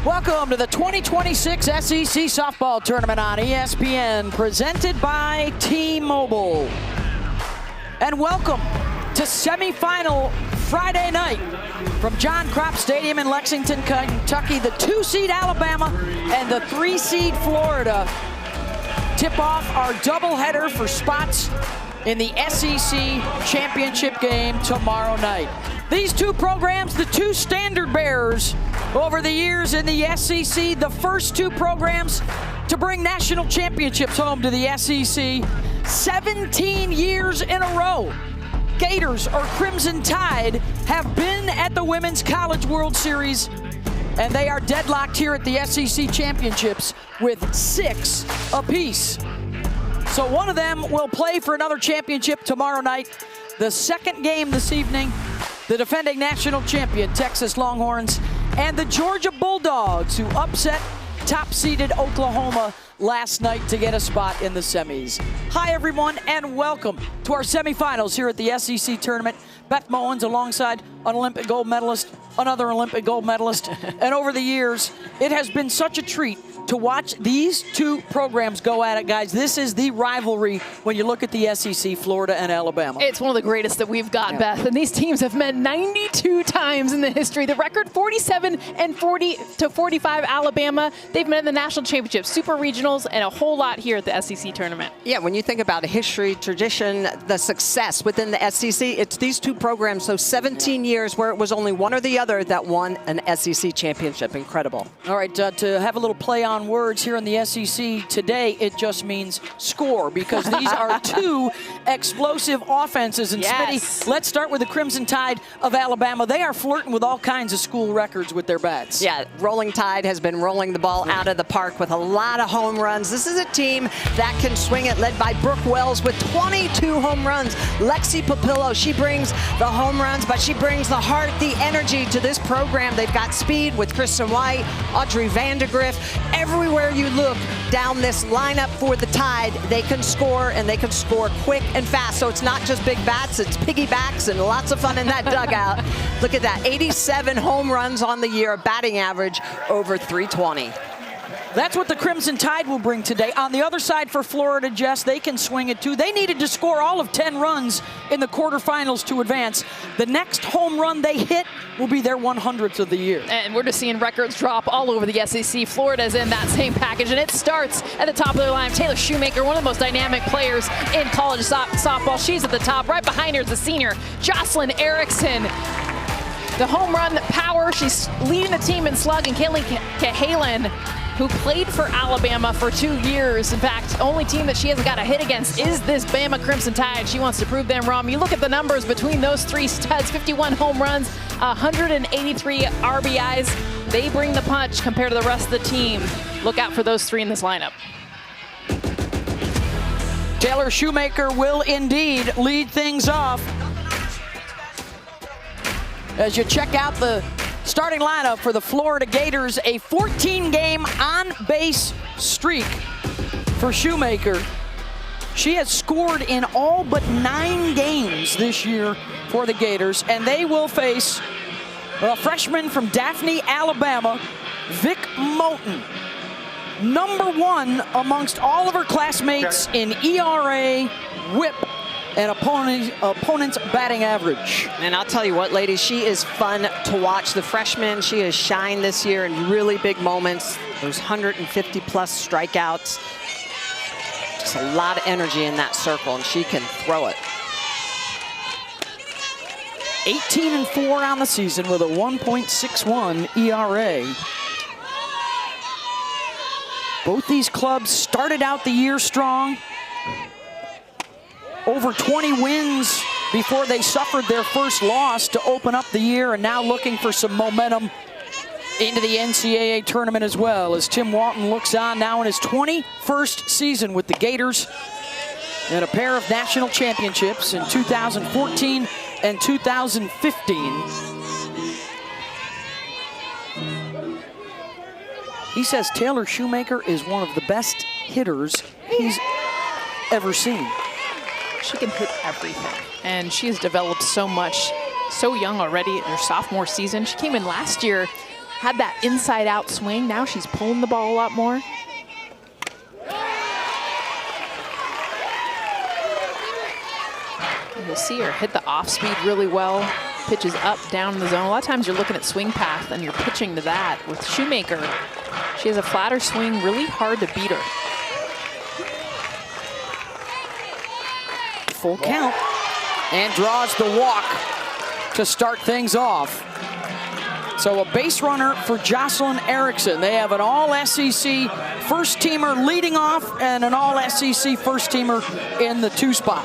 Welcome to the 2026 SEC Softball Tournament on ESPN, presented by T-Mobile. And welcome to semifinal Friday night from John Kropp Stadium in Lexington, Kentucky. The 2-seed Alabama and the 3-seed Florida tip off our doubleheader for spots in the SEC championship game tomorrow night. These two programs, the two standard bearers over the years in the SEC, the first two programs to bring national championships home to the SEC 17 years in a row. Gators, or Crimson Tide, have been at the Women's College World Series, and they are deadlocked here at the SEC championships with 6 apiece. So one of them will play for another championship tomorrow night. The second game this evening, the defending national champion Texas Longhorns and the Georgia Bulldogs, who upset top-seeded Oklahoma last night to get a spot in the semis. Hi, everyone, and welcome to our semifinals here at the SEC tournament. Beth Mowins alongside an Olympic gold medalist, another Olympic gold medalist. And over the years, it has been such a treat to watch these two programs go at it, guys. This is the rivalry when you look at the SEC, Florida and Alabama. It's one of the greatest that we've got, Beth. And these teams have met 92 times in the history. The record 47 and 40 to 45 Alabama. They've met in the national championship, super regionals, and a whole lot here at the SEC tournament. Yeah, when you think about history, tradition, the success within the SEC, it's these two programs. So 17 years where it was only one or the other that won an SEC championship. Incredible. All right, to have a little play on words here in the SEC today, it just means score, because these are two explosive offenses. And Smitty, let's start with the Crimson Tide of Alabama. They are flirting with all kinds of school records with their bats. Yeah, Rolling Tide has been rolling the ball out of the park with a lot of home runs. This is a team that can swing it, led by Brooke Wells with 22 home runs. Lexi Papillo, she brings the home runs, but she brings the heart, the energy to this program. They've got speed with Kristen White, Audrey Vandegrift. Everywhere you look down this lineup for the Tide, they can score, and they can score quick and fast. So it's not just big bats, it's piggybacks and lots of fun in that dugout. Look at that, 87 home runs on the year, batting average over 320. That's what the Crimson Tide will bring today. On the other side for Florida, Jess, they can swing it too. They needed to score all of 10 runs in the quarterfinals to advance. The next home run they hit will be their 100th of the year. And we're just seeing records drop all over the SEC. Florida's in that same package, and it starts at the top of their line. Taylor Shoemaker, one of the most dynamic players in college softball. She's at the top. Right behind her is the senior, Jocelyn Erickson. The home run power, she's leading the team in slug, and Kaylee Cahalan, who played for Alabama for 2 years. In fact, only team that she hasn't got a hit against is this Bama Crimson Tide. She wants to prove them wrong. You look at the numbers between those three studs, 51 home runs, 183 RBIs. They bring the punch compared to the rest of the team. Look out for those three in this lineup. Taylor Shoemaker will indeed lead things off. As you check out the starting lineup for the Florida Gators, a 14-game on-base streak for Shoemaker. She has scored in all but 9 games this year for the Gators, and they will face a freshman from Daphne, Alabama, Vic Moten. #1 amongst all of her classmates in ERA, WHIP, and opponent's batting average. And I'll tell you what, ladies, she is fun to watch. The freshman, she has shined this year in really big moments. Those 150-plus strikeouts. Just a lot of energy in that circle, and she can throw it. 18-4 on the season with a 1.61 ERA. Both these clubs started out the year strong. Over 20 wins before they suffered their first loss to open up the year, and now looking for some momentum into the NCAA tournament as well, as Tim Walton looks on now in his 21st season with the Gators, and a pair of national championships in 2014 and 2015. He says Taylor Shoemaker is one of the best hitters he's ever seen. She can hit everything, and she has developed so much, so young already in her sophomore season. She came in last year had that inside-out swing. Now she's pulling the ball a lot more. You'll see her hit the off speed really well. Pitches up, down in the zone. A lot of times you're looking at swing path and you're pitching to that. With Shoemaker, she has a flatter swing, really hard to beat her. Full count, and draws the walk to start things off. So a base runner for Jocelyn Erickson. They have an all-SEC first-teamer leading off and an all-SEC first-teamer in the 2 spot.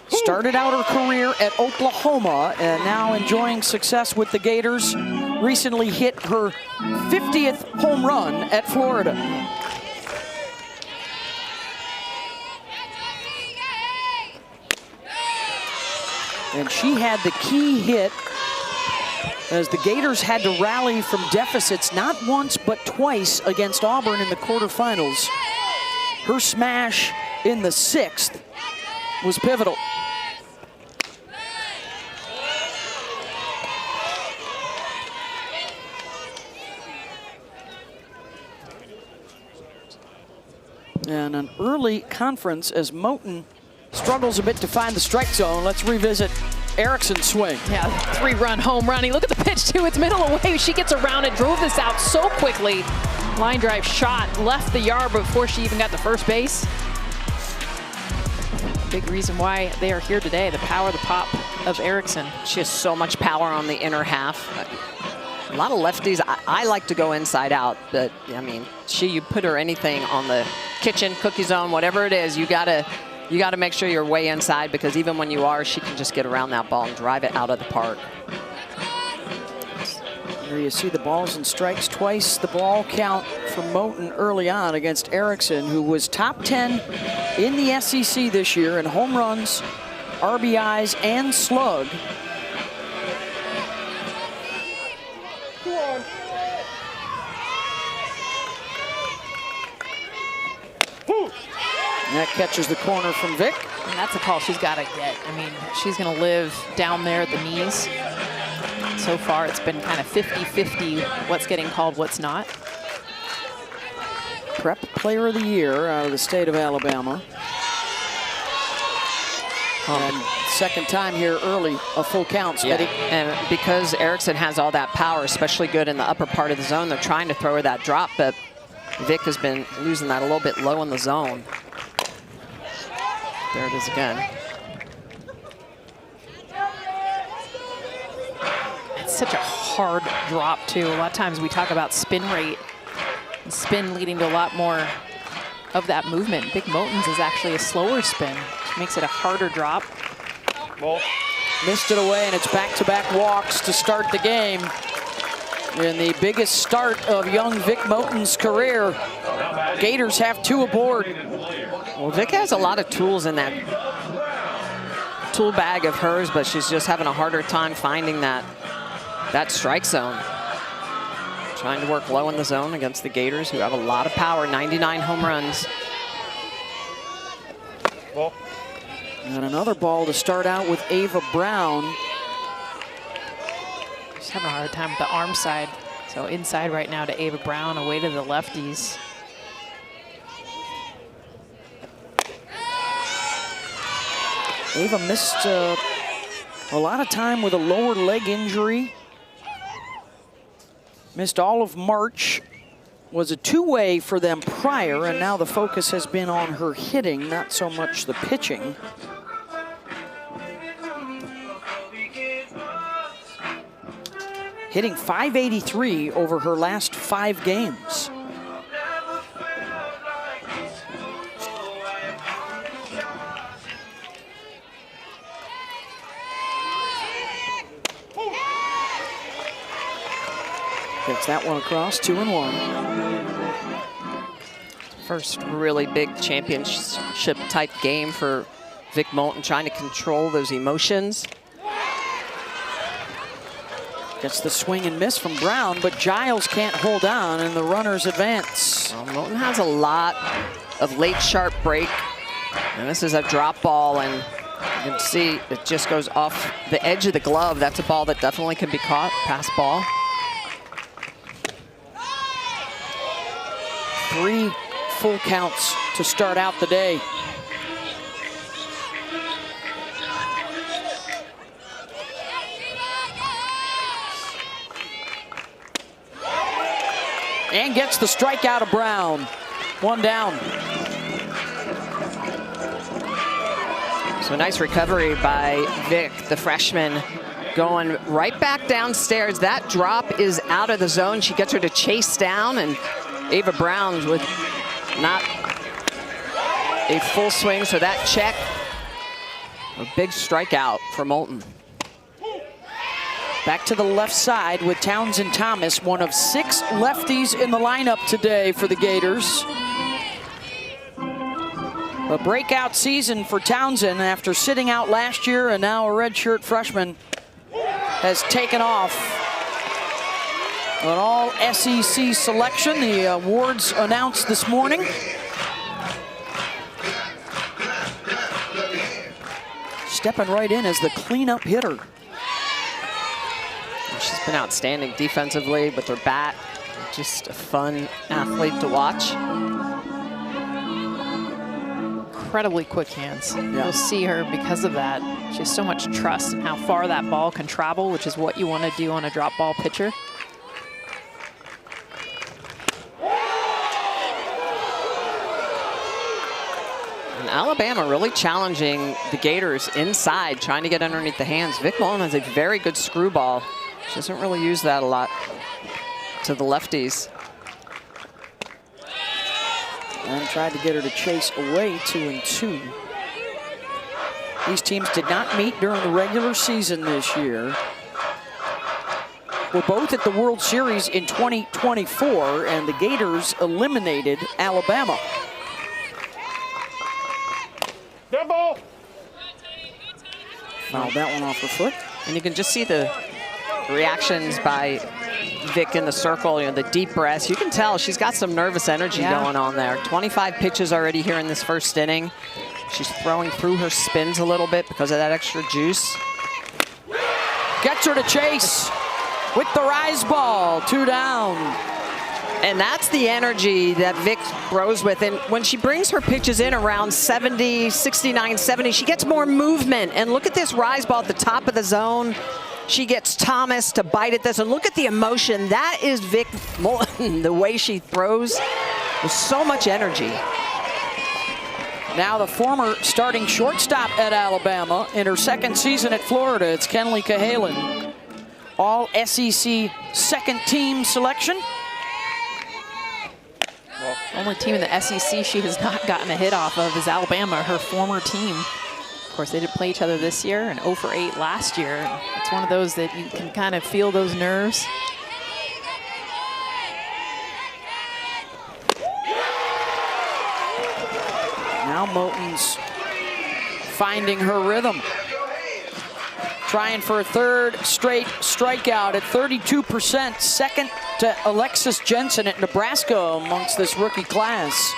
Started out her career at Oklahoma and now enjoying success with the Gators. Recently hit her 50th home run at Florida. And she had the key hit as the Gators had to rally from deficits not once but twice against Auburn in the quarterfinals. Her smash in the 6th was pivotal. And an early conference as Moten struggles a bit to find the strike zone. Let's revisit Erickson's swing. Yeah, 3-run home run. Look at the pitch too, it's middle away. She gets around it, drove this out so quickly. Line drive shot, left the yard before she even got to first base. Big reason why they are here today, the power, the pop of Erickson. She has so much power on the inner half. A lot of lefties, I like to go inside out, but I mean, you put her anything on the kitchen, cookie zone, whatever it is, you gotta make sure you're way inside, because even when you are, she can just get around that ball and drive it out of the park. Here you see the balls and strikes twice the ball count for Moten early on against Erickson, who was top 10 in the SEC this year in home runs, RBIs, and slug. And that catches the corner from Vic. And that's a call she's got to get. I mean, she's going to live down there at the knees. So far, it's been kind of 50-50 what's getting called, what's not. Prep Player of the Year out of the state of Alabama. And second time here early, a full count, Smitty. Yeah. And because Erickson has all that power, especially good in the upper part of the zone, they're trying to throw her that drop, but Vic has been losing that a little bit low in the zone. There it is again. It's such a hard drop, too. A lot of times we talk about spin rate. And spin leading to a lot more of that movement. Vic Moten's is actually a slower spin, which makes it a harder drop. Ball. Missed it away, and it's back-to-back walks to start the game. In the biggest start of young Vic Moten's career, Gators have 2 aboard. Well, Vic has a lot of tools in that tool bag of hers, but she's just having a harder time finding that strike zone. Trying to work low in the zone against the Gators, who have a lot of power, 99 home runs. Ball. And another ball to start out with Ava Brown. She's having a hard time with the arm side. So inside right now to Ava Brown, away to the lefties. Ava missed a lot of time with a lower leg injury. Missed all of March. Was a 2-way for them prior, and now the focus has been on her hitting, not so much the pitching. Hitting .583 over her last 5 games. Gets that one across, 2-1. First really big championship type game for Vic Moten, trying to control those emotions. Gets the swing and miss from Brown, but Giles can't hold on, and the runners advance. Well, Moten has a lot of late sharp break And this is a drop ball, and you can see it just goes off the edge of the glove. That's a ball that definitely can be caught. Pass ball. 3 full counts to start out the day. And gets the strikeout of Brown. 1 down. So nice recovery by Vic, the freshman, going right back downstairs. That drop is out of the zone. She gets her to chase down, and Ava Brown with not a full swing, so that check. A big strikeout for Moulton. Back to the left side with Townsend Thomas, one of 6 lefties in the lineup today for the Gators. A breakout season for Townsend after sitting out last year, and now a redshirt freshman has taken off. An all SEC selection, the awards announced this morning. Stepping right in as the cleanup hitter. She's been outstanding defensively with her bat. Just a fun athlete to watch. Incredibly quick hands. Yeah. You'll see her because of that. She has so much trust in how far that ball can travel, which is what you want to do on a drop ball pitcher. And Alabama really challenging the Gators inside, trying to get underneath the hands. Vic Moulton has a very good screwball. She doesn't really use that a lot to the lefties. And tried to get her to chase away 2-2. These teams did not meet during the regular season this year. We're both at the World Series in 2024, and the Gators eliminated Alabama. Good ball. Fouled that one off her foot. And you can just see the reactions by Vic in the circle, you know, the deep breaths. You can tell she's got some nervous energy going on there. 25 pitches already here in this first inning. She's throwing through her spins a little bit because of that extra juice. Gets her to chase with the rise ball, 2 down. And that's the energy that Vic throws with. And when she brings her pitches in around 70, 69, 70, she gets more movement. And look at this rise ball at the top of the zone. She gets Thomas to bite at this, and look at the emotion. That is Vic Moulton, the way she throws with so much energy. Now the former starting shortstop at Alabama in her 2nd season at Florida, it's Kenleigh Cahalan. All SEC second team selection. Well, only team in the SEC she has not gotten a hit off of is Alabama, her former team. Of course, they didn't play each other this year, and 0 for 8 last year. It's one of those that you can kind of feel those nerves. Now Moulton's finding her rhythm. Trying for a 3rd straight strikeout at 32%, second to Alexis Jensen at Nebraska amongst this rookie class.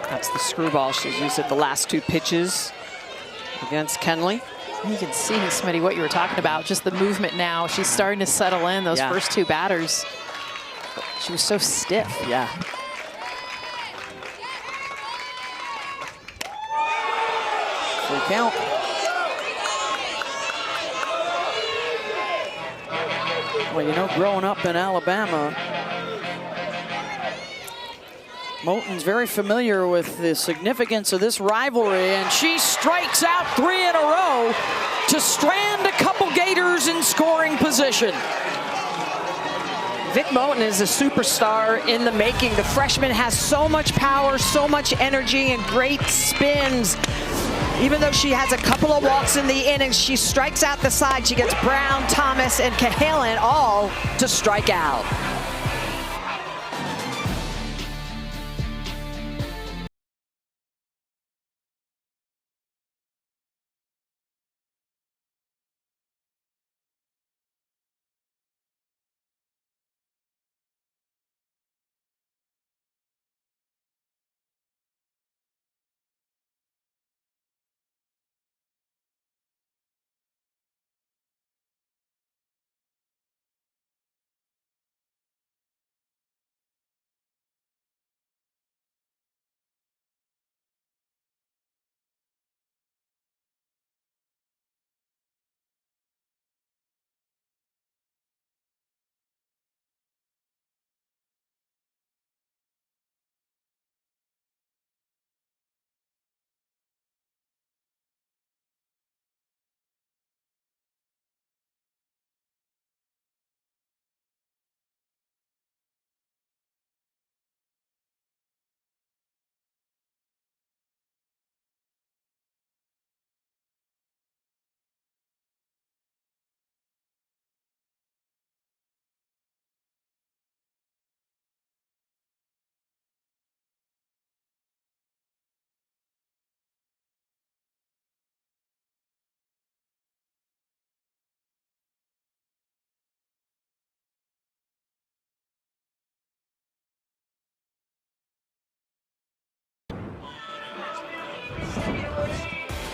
That's the screwball she's used at the last 2 pitches against Kenleigh. You can see, Smitty, what you were talking about, just the movement now. She's starting to settle in those first 2 batters. She was so stiff. Yeah. Full count. Well, you know, growing up in Alabama, Moulton's very familiar with the significance of this rivalry, and she strikes out 3 in a row to strand a couple Gators in scoring position. Vic Moulton is a superstar in the making. The freshman has so much power, so much energy, and great spins. Even though she has a couple of walks in the innings, she strikes out the side. She gets Brown, Thomas, and Cahalan all to strike out.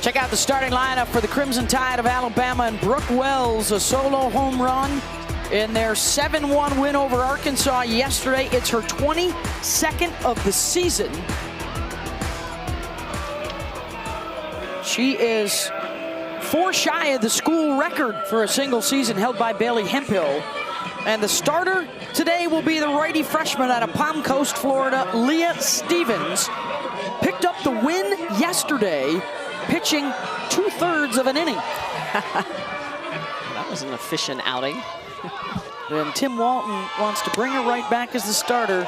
Check out the starting lineup for the Crimson Tide of Alabama, and Brooke Wells, a solo home run in their 7-1 win over Arkansas yesterday. It's her 22nd of the season. She is 4 shy of the school record for a single season held by Bailey Hemphill. And the starter today will be the righty freshman out of Palm Coast, Florida, Leah Stevens. Picked up the win yesterday, pitching 2/3 of an inning. That was an efficient outing. And Tim Walton wants to bring her right back as the starter.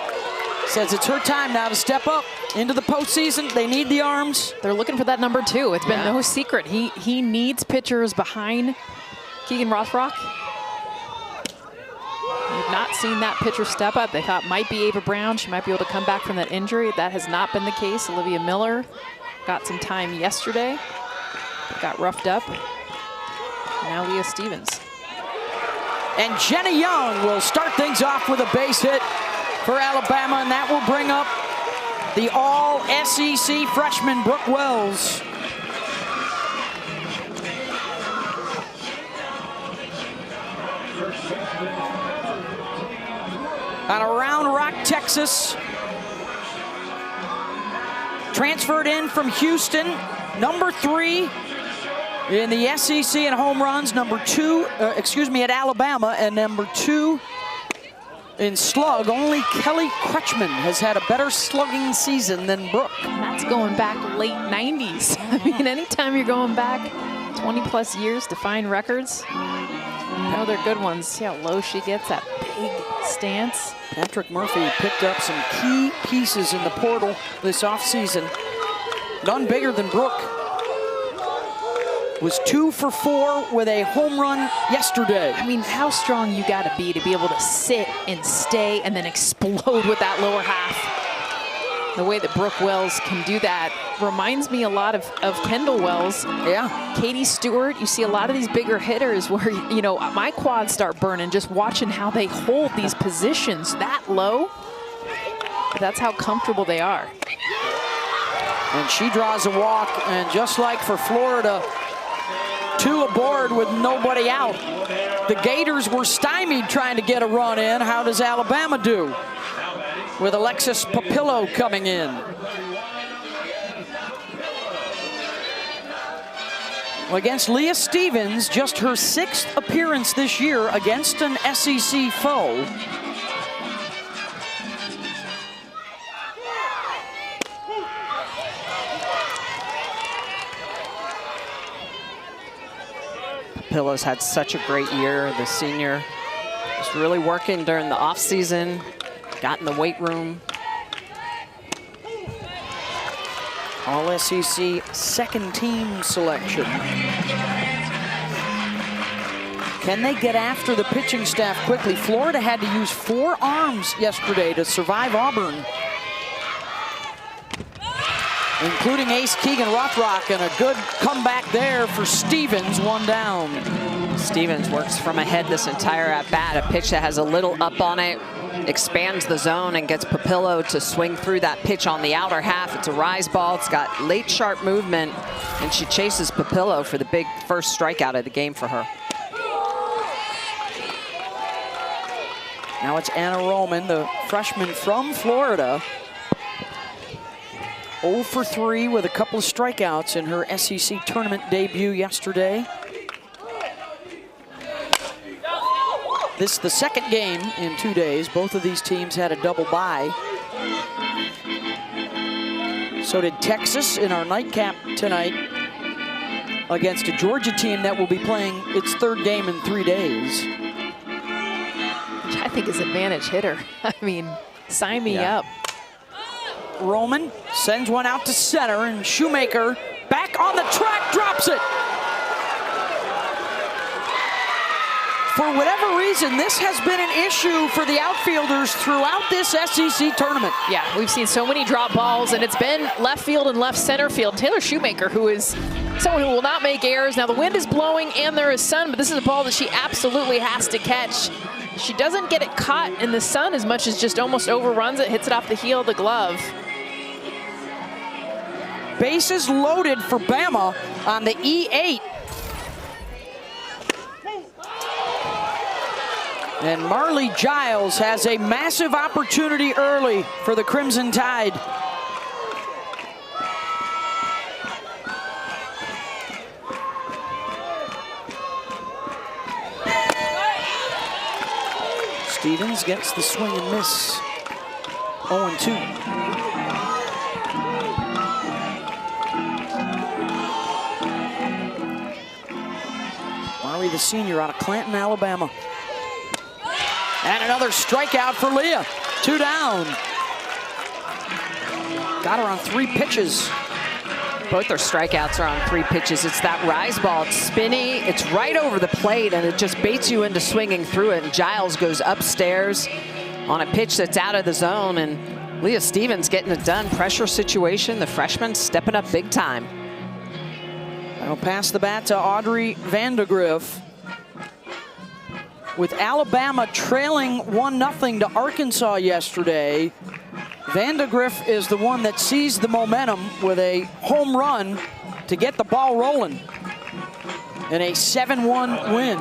Says it's her time now to step up into the postseason. They need the arms. They're looking for that number 2. It's been no secret. He needs pitchers behind Keegan Rothrock. We've not seen that pitcher step up. They thought might be Ava Brown. She might be able to come back from that injury. That has not been the case. Olivia Miller got some time yesterday, got roughed up. Now Leah Stevens. And Jenny Young will start things off with a base hit for Alabama, and that will bring up the all-SEC freshman Brooke Wells. Out of Round Rock, Texas. Transferred in from Houston, number 3 in the SEC in home runs, number 2, at Alabama, and number 2 in slug. Only Kelly Crutchman has had a better slugging season than Brooke. That's going back late 90s. I mean, anytime you're going back 20+ years to find records, you know they're good ones. See how low she gets, that big stance. Patrick Murphy picked up some key pieces in the portal this offseason. None bigger than Brooke. Was 2 for 4 with a home run yesterday. I mean, how strong you got to be able to sit and stay and then explode with that lower half. The way that Brooke Wells can do that reminds me a lot of Kendall Wells. Yeah. Katie Stewart, you see a lot of these bigger hitters where, you know, my quads start burning just watching how they hold these positions that low. But that's how comfortable they are. And she draws a walk, and just like for Florida, 2 aboard with nobody out. The Gators were stymied trying to get a run in. How does Alabama do? With Alexis Papillo coming in. Against Leah Stevens, just her 6th appearance this year against an SEC foe. Papillo's had such a great year. The senior was really working during the offseason, got in the weight room. All SEC second team selection. Can they get after the pitching staff quickly? Florida had to use 4 arms yesterday to survive Auburn, including ace Keegan Rothrock, and a good comeback there for Stevens, 1 down. Stevens works from ahead this entire at-bat. A pitch that has a little up on it, expands the zone and gets Papillo to swing through that pitch on the outer half. It's a rise ball. It's got late sharp movement, and she chases Papillo for the big first strikeout of the game for her. Now it's Anna Roman, the freshman from Florida. 0 for 3 with a couple of strikeouts in her SEC tournament debut yesterday. This is the second game in 2 days. Both of these teams had a double bye. So did Texas in our nightcap tonight against a Georgia team that will be playing its 3rd game in 3 days. Which I think is advantage hitter. I mean, sign me up. Roman sends one out to center, and Shoemaker back on the track, drops it. For whatever reason, this has been an issue for the outfielders throughout this SEC tournament. Yeah, we've seen so many drop balls, and it's been left field and left center field. Taylor Shoemaker, who is someone who will not make errors. Now the wind is blowing and there is sun, but this is a ball that she absolutely has to catch. She doesn't get it caught in the sun as much as just almost overruns it, hits it off the heel of the glove. Bases loaded for Bama. on the E8. And Marley Giles has a massive opportunity early for the Crimson Tide. Stevens gets the swing and miss. 0-2. Marley, the senior, out of Clanton, Alabama. And another strikeout for Leah. 2 down. Got her on 3 pitches. Both their strikeouts are on 3 pitches. It's that rise ball. It's spinny. It's right over the plate, and it just baits you into swinging through it. And Giles goes upstairs on a pitch that's out of the zone, and Leah Stevens getting it done. Pressure situation. The freshman stepping up big time. I'll pass the bat to Audrey Vandegrift. With Alabama trailing 1-0 to Arkansas yesterday, Vandegrift is the one that seized the momentum with a home run to get the ball rolling in a 7-1 win.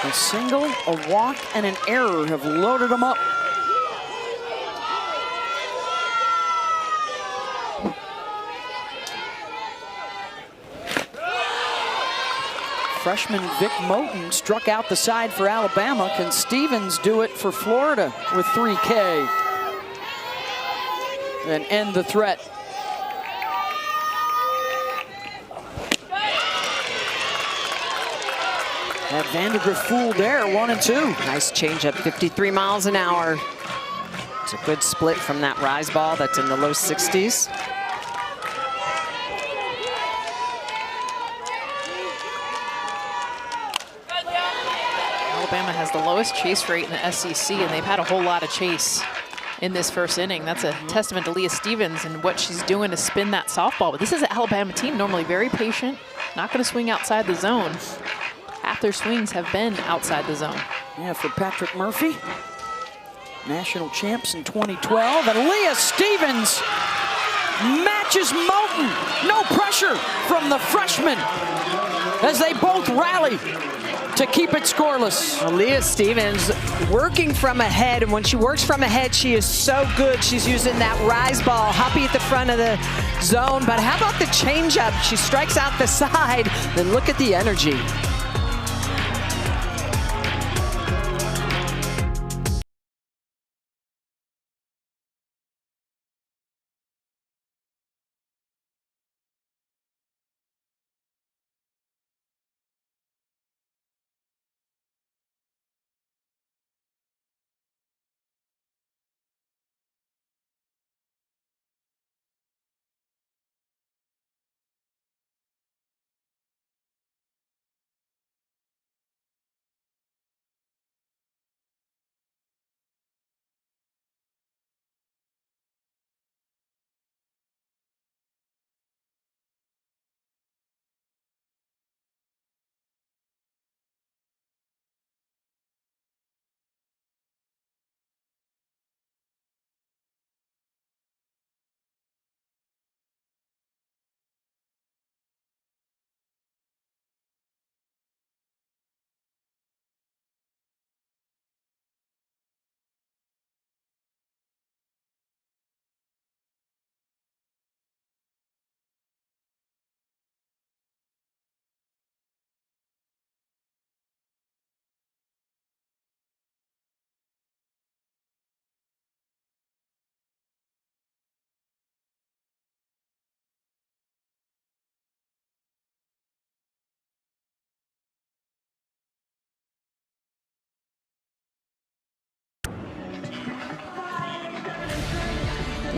A single, a walk, and an error have loaded them up. Freshman Vic Moten struck out the side for Alabama. Can Stevens do it for Florida with 3K and end the threat? That Vandegrift fooled there, 1-2. Nice changeup, 53 miles an hour. It's a good split from that rise ball that's in the low 60s. Alabama has the lowest chase rate in the SEC, and they've had a whole lot of chase in this first inning. That's a testament to Leah Stevens and what she's doing to spin that softball. But this is an Alabama team, normally very patient, not going to swing outside the zone. Half their swings have been outside the zone. Yeah, for Patrick Murphy, national champs in 2012. And Leah Stevens matches Moten. No pressure from the freshman as they both rally to keep it scoreless. Leah Stevens working from ahead, and when she works from ahead, she is so good. She's using that rise ball, hoppy at the front of the zone, but how about the changeup? She strikes out the side, then look at the energy.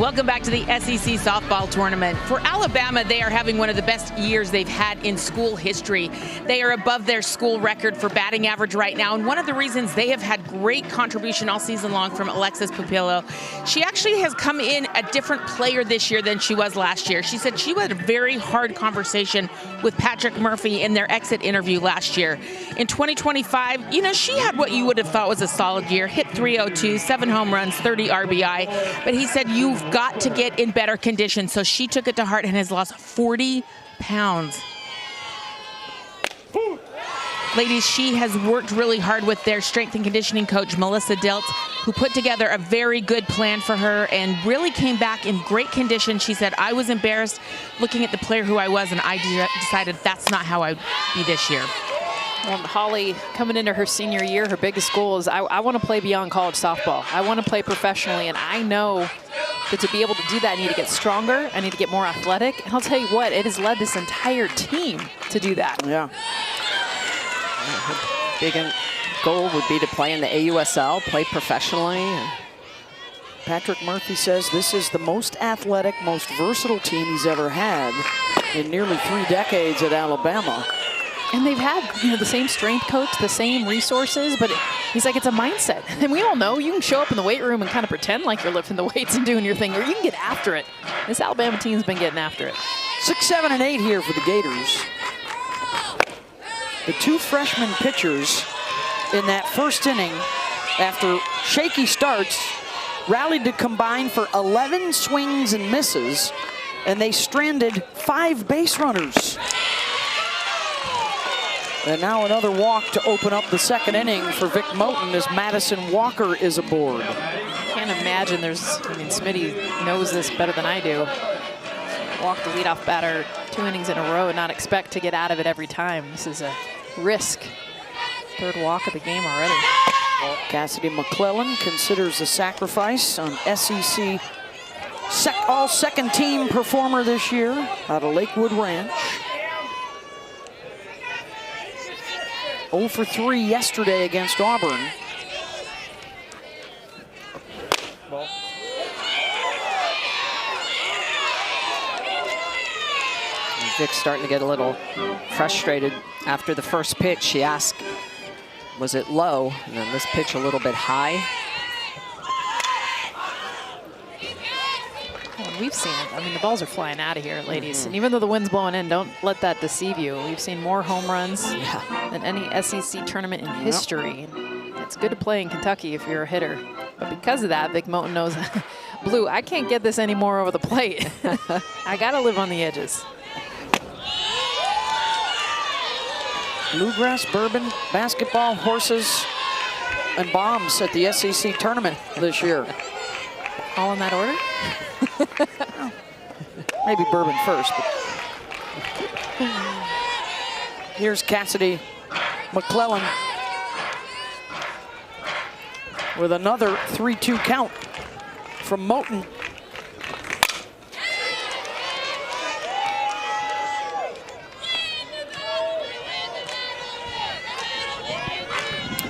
Welcome back to the SEC softball tournament. For Alabama, they are having one of the best years they've had in school history. They are above their school record for batting average right now, and one of the reasons they have had great contribution all season long from Alexis Pupillo. She actually has come in a different player this year than she was last year. She said she had a very hard conversation with Patrick Murphy in their exit interview last year. In 2025, you know, she had what you would have thought was a solid year, hit .302, 7 home runs, 30 RBI, but he said you've got to get in better condition. So she took it to heart and has lost 40 pounds. Ladies, she has worked really hard with their strength and conditioning coach, Melissa Diltz, who put together a very good plan for her and really came back in great condition. She said, I was embarrassed looking at the player who I was, and I decided that's not how I'd be this year. Holly, coming into her senior year, her biggest goal is I want to play beyond college softball. I want to play professionally, and I know that to be able to do that, I need to get stronger. I need to get more athletic. And I'll tell you what, it has led this entire team to do that. Yeah. Her big goal would be to play in the AUSL, play professionally. Patrick Murphy says this is the most athletic, most versatile team he's ever had in nearly 3 decades at Alabama. And they've had, you know, the same strength coach, the same resources, but he's like, it's a mindset. And we all know you can show up in the weight room and kind of pretend like you're lifting the weights and doing your thing, or you can get after it. This Alabama team's been getting after it. 6, 7, and 8 here for the Gators. The 2 freshman pitchers in that first inning, after shaky starts, rallied to combine for 11 swings and misses, and they stranded 5 base runners. And now another walk to open up the second inning for Vic Moten as Madison Walker is aboard. I can't imagine Smitty knows this better than I do. Walk the leadoff batter 2 innings in a row and not expect to get out of it every time. This is a risk. 3rd walk of the game already. Well, Cassidy McClellan considers a sacrifice on SEC all-second team performer this year out of Lakewood Ranch. 0 for 3 yesterday against Auburn. Ball. Vic's starting to get a little frustrated after the first pitch. She asked, was it low? And then this pitch a little bit high. We've seen it. I mean, the balls are flying out of here, ladies. And even though the wind's blowing in, don't let that deceive you. We've seen more home runs than any SEC tournament in history. It's good to play in Kentucky if you're a hitter. But because of that, Vic Moten knows, Blue, I can't get this anymore over the plate. I got to live on the edges. Bluegrass, bourbon, basketball, horses, and bombs at the SEC tournament this year. All in that order? Maybe bourbon first. But here's Cassidy McClellan with another 3-2 count from Moten.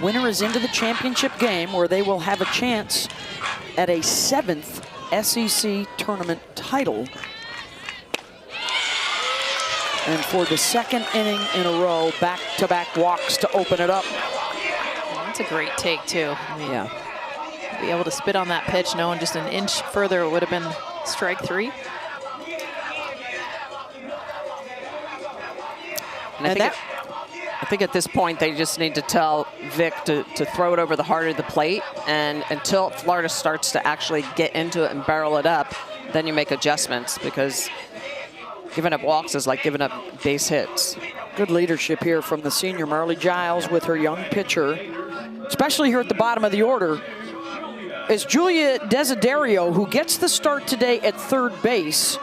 Winner is into the championship game where they will have a chance at a 7th SEC tournament title. And for the 2nd inning in a row, back-to-back walks to open it up. That's a great take, too. I mean, be able to spit on that pitch, knowing just an inch further it would have been strike 3. And I think at this point they just need to tell Vic to throw it over the heart of the plate, and until Florida starts to actually get into it and barrel it up, then you make adjustments, because giving up walks is like giving up base hits. Good leadership here from the senior Marley Giles with her young pitcher, especially here at the bottom of the order, is Julia Desiderio, who gets the start today at 3rd base.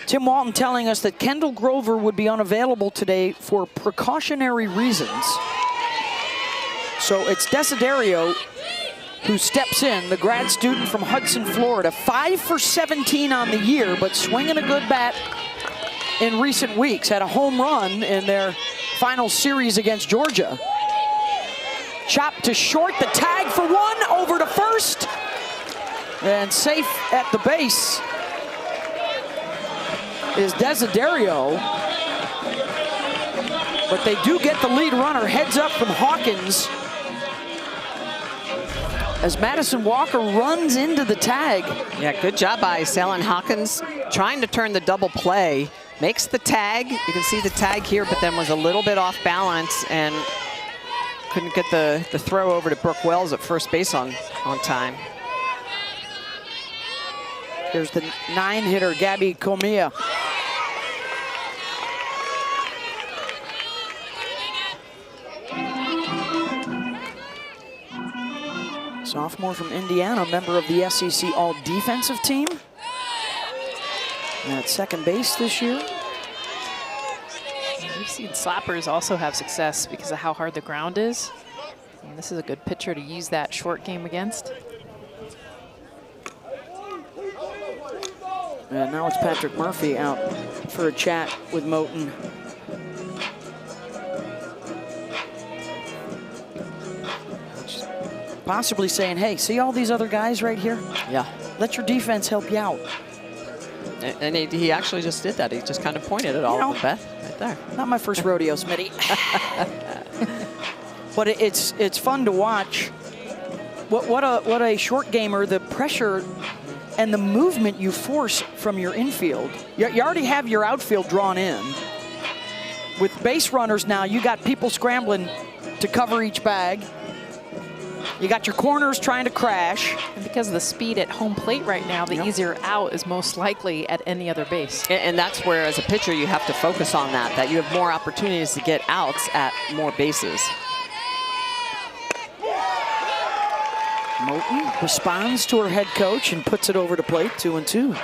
Tim Walton telling us that Kendall Grover would be unavailable today for precautionary reasons. So it's Desiderio who steps in, the grad student from Hudson, Florida. 5 for 17 on the year, but swinging a good bat in recent weeks. Had a home run in their final series against Georgia. Chop to short, the tag for 1, over to first. And safe at the base is Desiderio. But they do get the lead runner. Heads up from Hawkins as Madison Walker runs into the tag. Yeah, good job by Salen Hawkins trying to turn the double play. Makes the tag. You can see the tag here, but then was a little bit off balance and couldn't get the throw over to Brooke Wells at first base on time. Here's the 9-hitter, Gabby Comia. Sophomore from Indiana, member of the SEC All-Defensive Team. And at second base this year. We've seen slappers also have success because of how hard the ground is. And this is a good pitcher to use that short game against. And now it's Patrick Murphy out for a chat with Moten. Possibly saying, hey, see all these other guys right here? Yeah. Let your defense help you out. And he actually just did that. He just kind of pointed at all of them, Beth, right there. Not my first rodeo, Smitty. But it's fun to watch. What a short gamer, the pressure and the movement you force from your infield. You already have your outfield drawn in. With base runners now, you got people scrambling to cover each bag. You got your corners trying to crash. And because of the speed at home plate right now, the easier out is most likely at any other base. And that's where, as a pitcher, you have to focus on that you have more opportunities to get outs at more bases. Moten responds to her head coach and puts it over to plate, 2-2.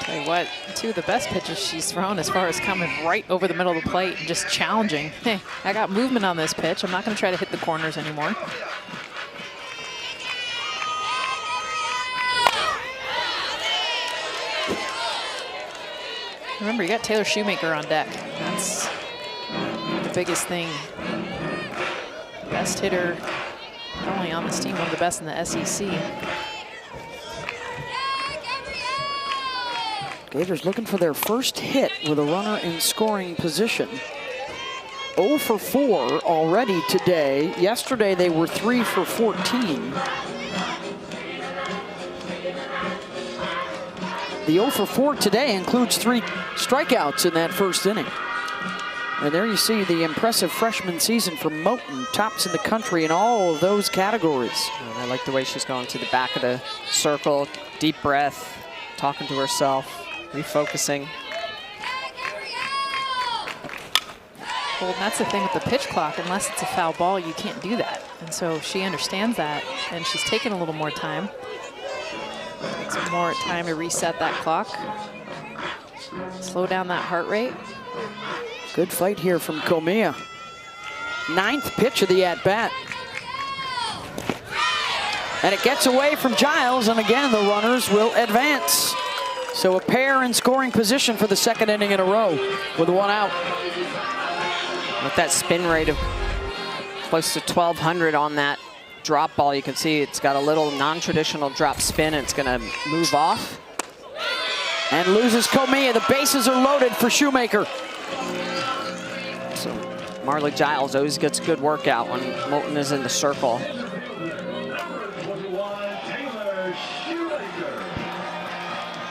Tell you what, two of the best pitches she's thrown as far as coming right over the middle of the plate and just challenging. Hey, I got movement on this pitch. I'm not going to try to hit the corners anymore. Remember, you got Taylor Shoemaker on deck. That's the biggest thing. Best hitter, not only on this team, one of the best in the SEC. Gators looking for their first hit with a runner in scoring position. 0 for 4 already today. Yesterday they were 3 for 14. The 0 for 4 today includes 3 strikeouts in that first inning. And there you see the impressive freshman season for Moten, tops in the country in all of those categories. And I like the way she's going to the back of the circle, deep breath, talking to herself, refocusing. Well, and that's the thing with the pitch clock. Unless it's a foul ball, you can't do that. And so she understands that, and she's taking a little more time. Takes more time to reset that clock. Slow down that heart rate. Good fight here from Comia. 9th pitch of the at-bat. And it gets away from Giles, and again, the runners will advance. So a pair in scoring position for the second inning in a row with 1 out. With that spin rate of close to 1,200 on that drop ball, you can see it's got a little non-traditional drop spin, and it's going to move off. And loses Comia. The bases are loaded for Shoemaker. So Marley Giles always gets a good workout when Moten is in the circle.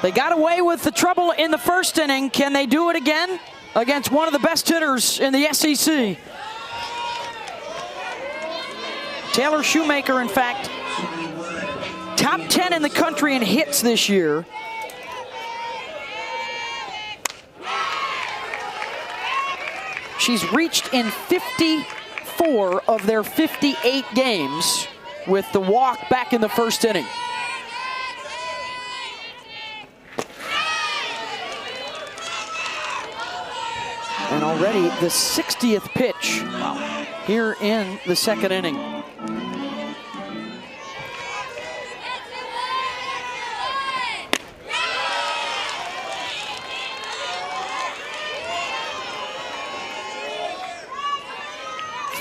They got away with the trouble in the first inning. Can they do it again against one of the best hitters in the SEC? Taylor Shoemaker, in fact, top 10 in the country in hits this year. She's reached in 54 of their 58 games with the walk back in the first inning. And already the 60th pitch here in the second inning.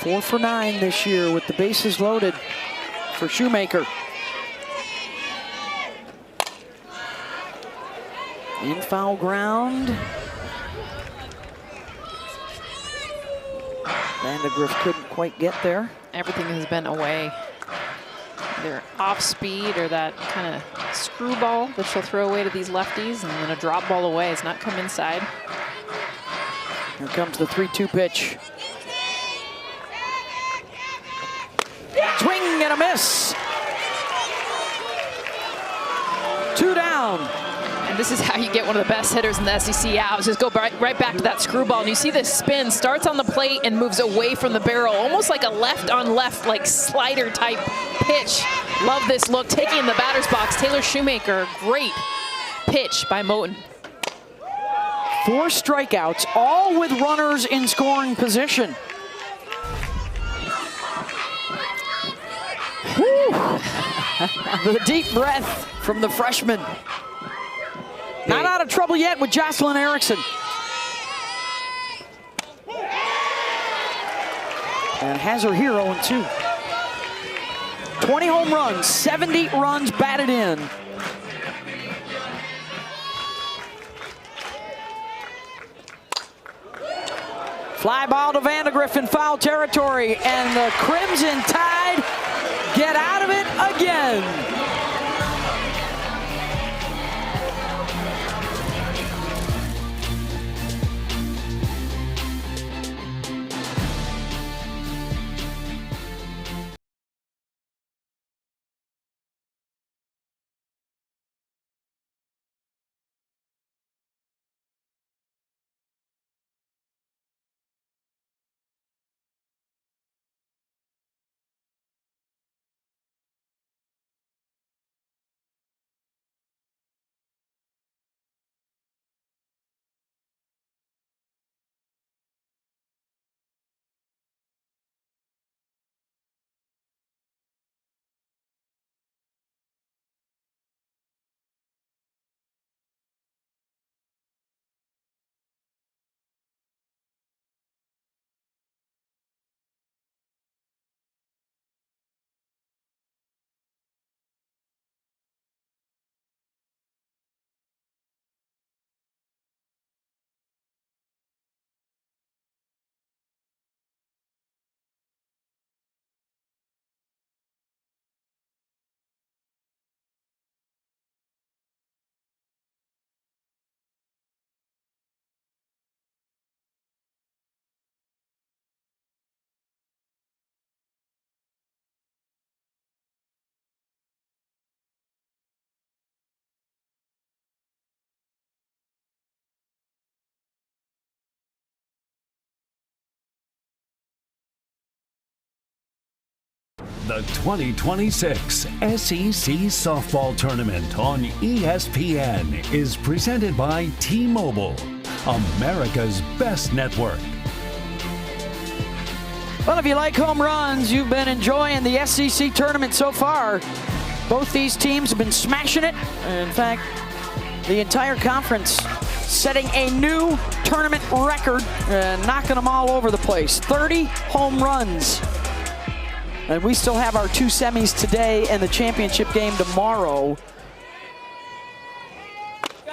4 for 9 this year with the bases loaded for Shoemaker. In foul ground. Vandegrift couldn't quite get there. Everything has been away. Either off speed or that kind of screwball that she'll throw away to these lefties, and then a drop ball away. It's not come inside. Here comes the 3-2 pitch. Swing and a miss. 2 down. And this is how you get one of the best hitters in the SEC out. Just go right back to that screwball. And you see this spin, starts on the plate and moves away from the barrel, almost like a left-on-left, like slider-type pitch. Love this look, taking in the batter's box. Taylor Shoemaker, great pitch by Moten. 4 strikeouts, all with runners in scoring position. The deep breath from the freshman. Not out of trouble yet with Jocelyn Erickson. And has her hero in 2. 20 home runs, 70 runs batted in. Fly ball to Vandegrift in foul territory, and the Crimson Tide get out of it again. The 2026 SEC Softball Tournament on ESPN is presented by T-Mobile, America's best network. Well, if you like home runs, you've been enjoying the SEC tournament so far. Both these teams have been smashing it. In fact, the entire conference setting a new tournament record, knocking them all over the place. 30 home runs. And we still have our 2 semis today and the championship game tomorrow.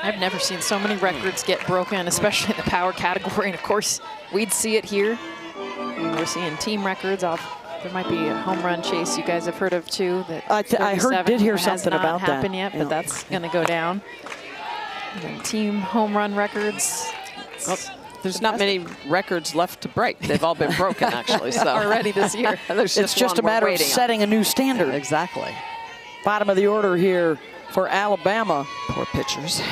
I've never seen so many records get broken, especially in the power category. And of course, we'd see it here. We're seeing team records. There might be a home run chase you guys have heard of too. That I did hear something about that. Hasn't happened yet, but that's going to go down. And then team home run records. There's not many records left to break. They've all been broken, actually. So already this year. It's just a matter of setting a new standard. Exactly. Bottom of the order here for Alabama. Poor pitchers.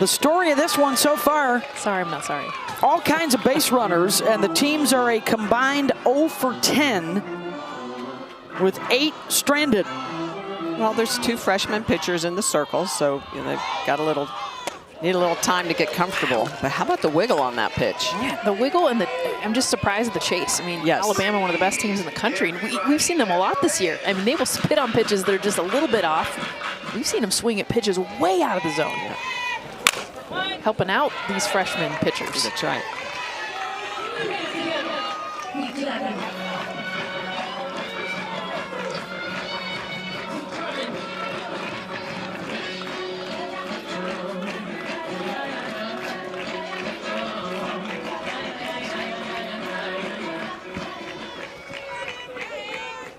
The story of this one so far. Sorry, I'm not sorry. All kinds of base runners, and the teams are a combined 0 for 10 with 8 stranded. Well, there's 2 freshman pitchers in the circle, so they've got need a little time to get comfortable. But how about the wiggle on that pitch? Yeah, the wiggle and I'm just surprised at the chase. I mean, yes. Alabama, one of the best teams in the country, and we've seen them a lot this year. I mean, they will spit on pitches that are just a little bit off. We've seen them swing at pitches way out of the zone. Yeah. Helping out these freshman pitchers. That's right.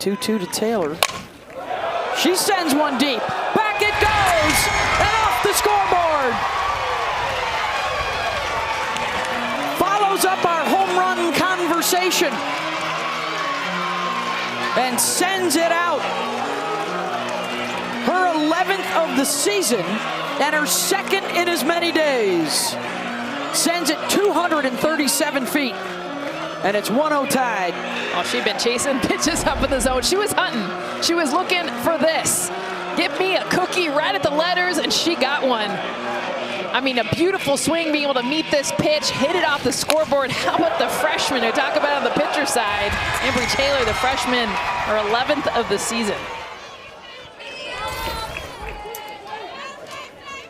2-2 to Taylor. She sends one deep. Back it goes! And off the scoreboard! Follows up our home run conversation. And sends it out. Her 11th of the season and her second in as many days. Sends it 237 feet. And it's 1-0 tied. Oh, she'd been chasing pitches up in the zone. She was hunting. She was looking for this. Give me a cookie right at the letters, and she got one. I mean, a beautiful swing, being able to meet this pitch, hit it off the scoreboard. How about the freshman who talk about on the pitcher side? Embry Taylor, the freshman, her 11th of the season.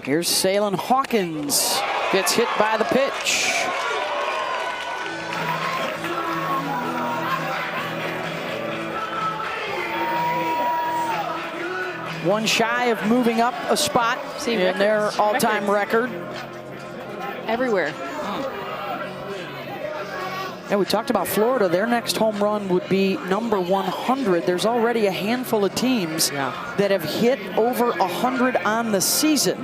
Here's Salyn Hawkins. Gets hit by the pitch. One shy of moving up a spot in their all-time record. Everywhere. And we talked about Florida. Their next home run would be number 100. There's already a handful of teams that have hit over 100 on the season,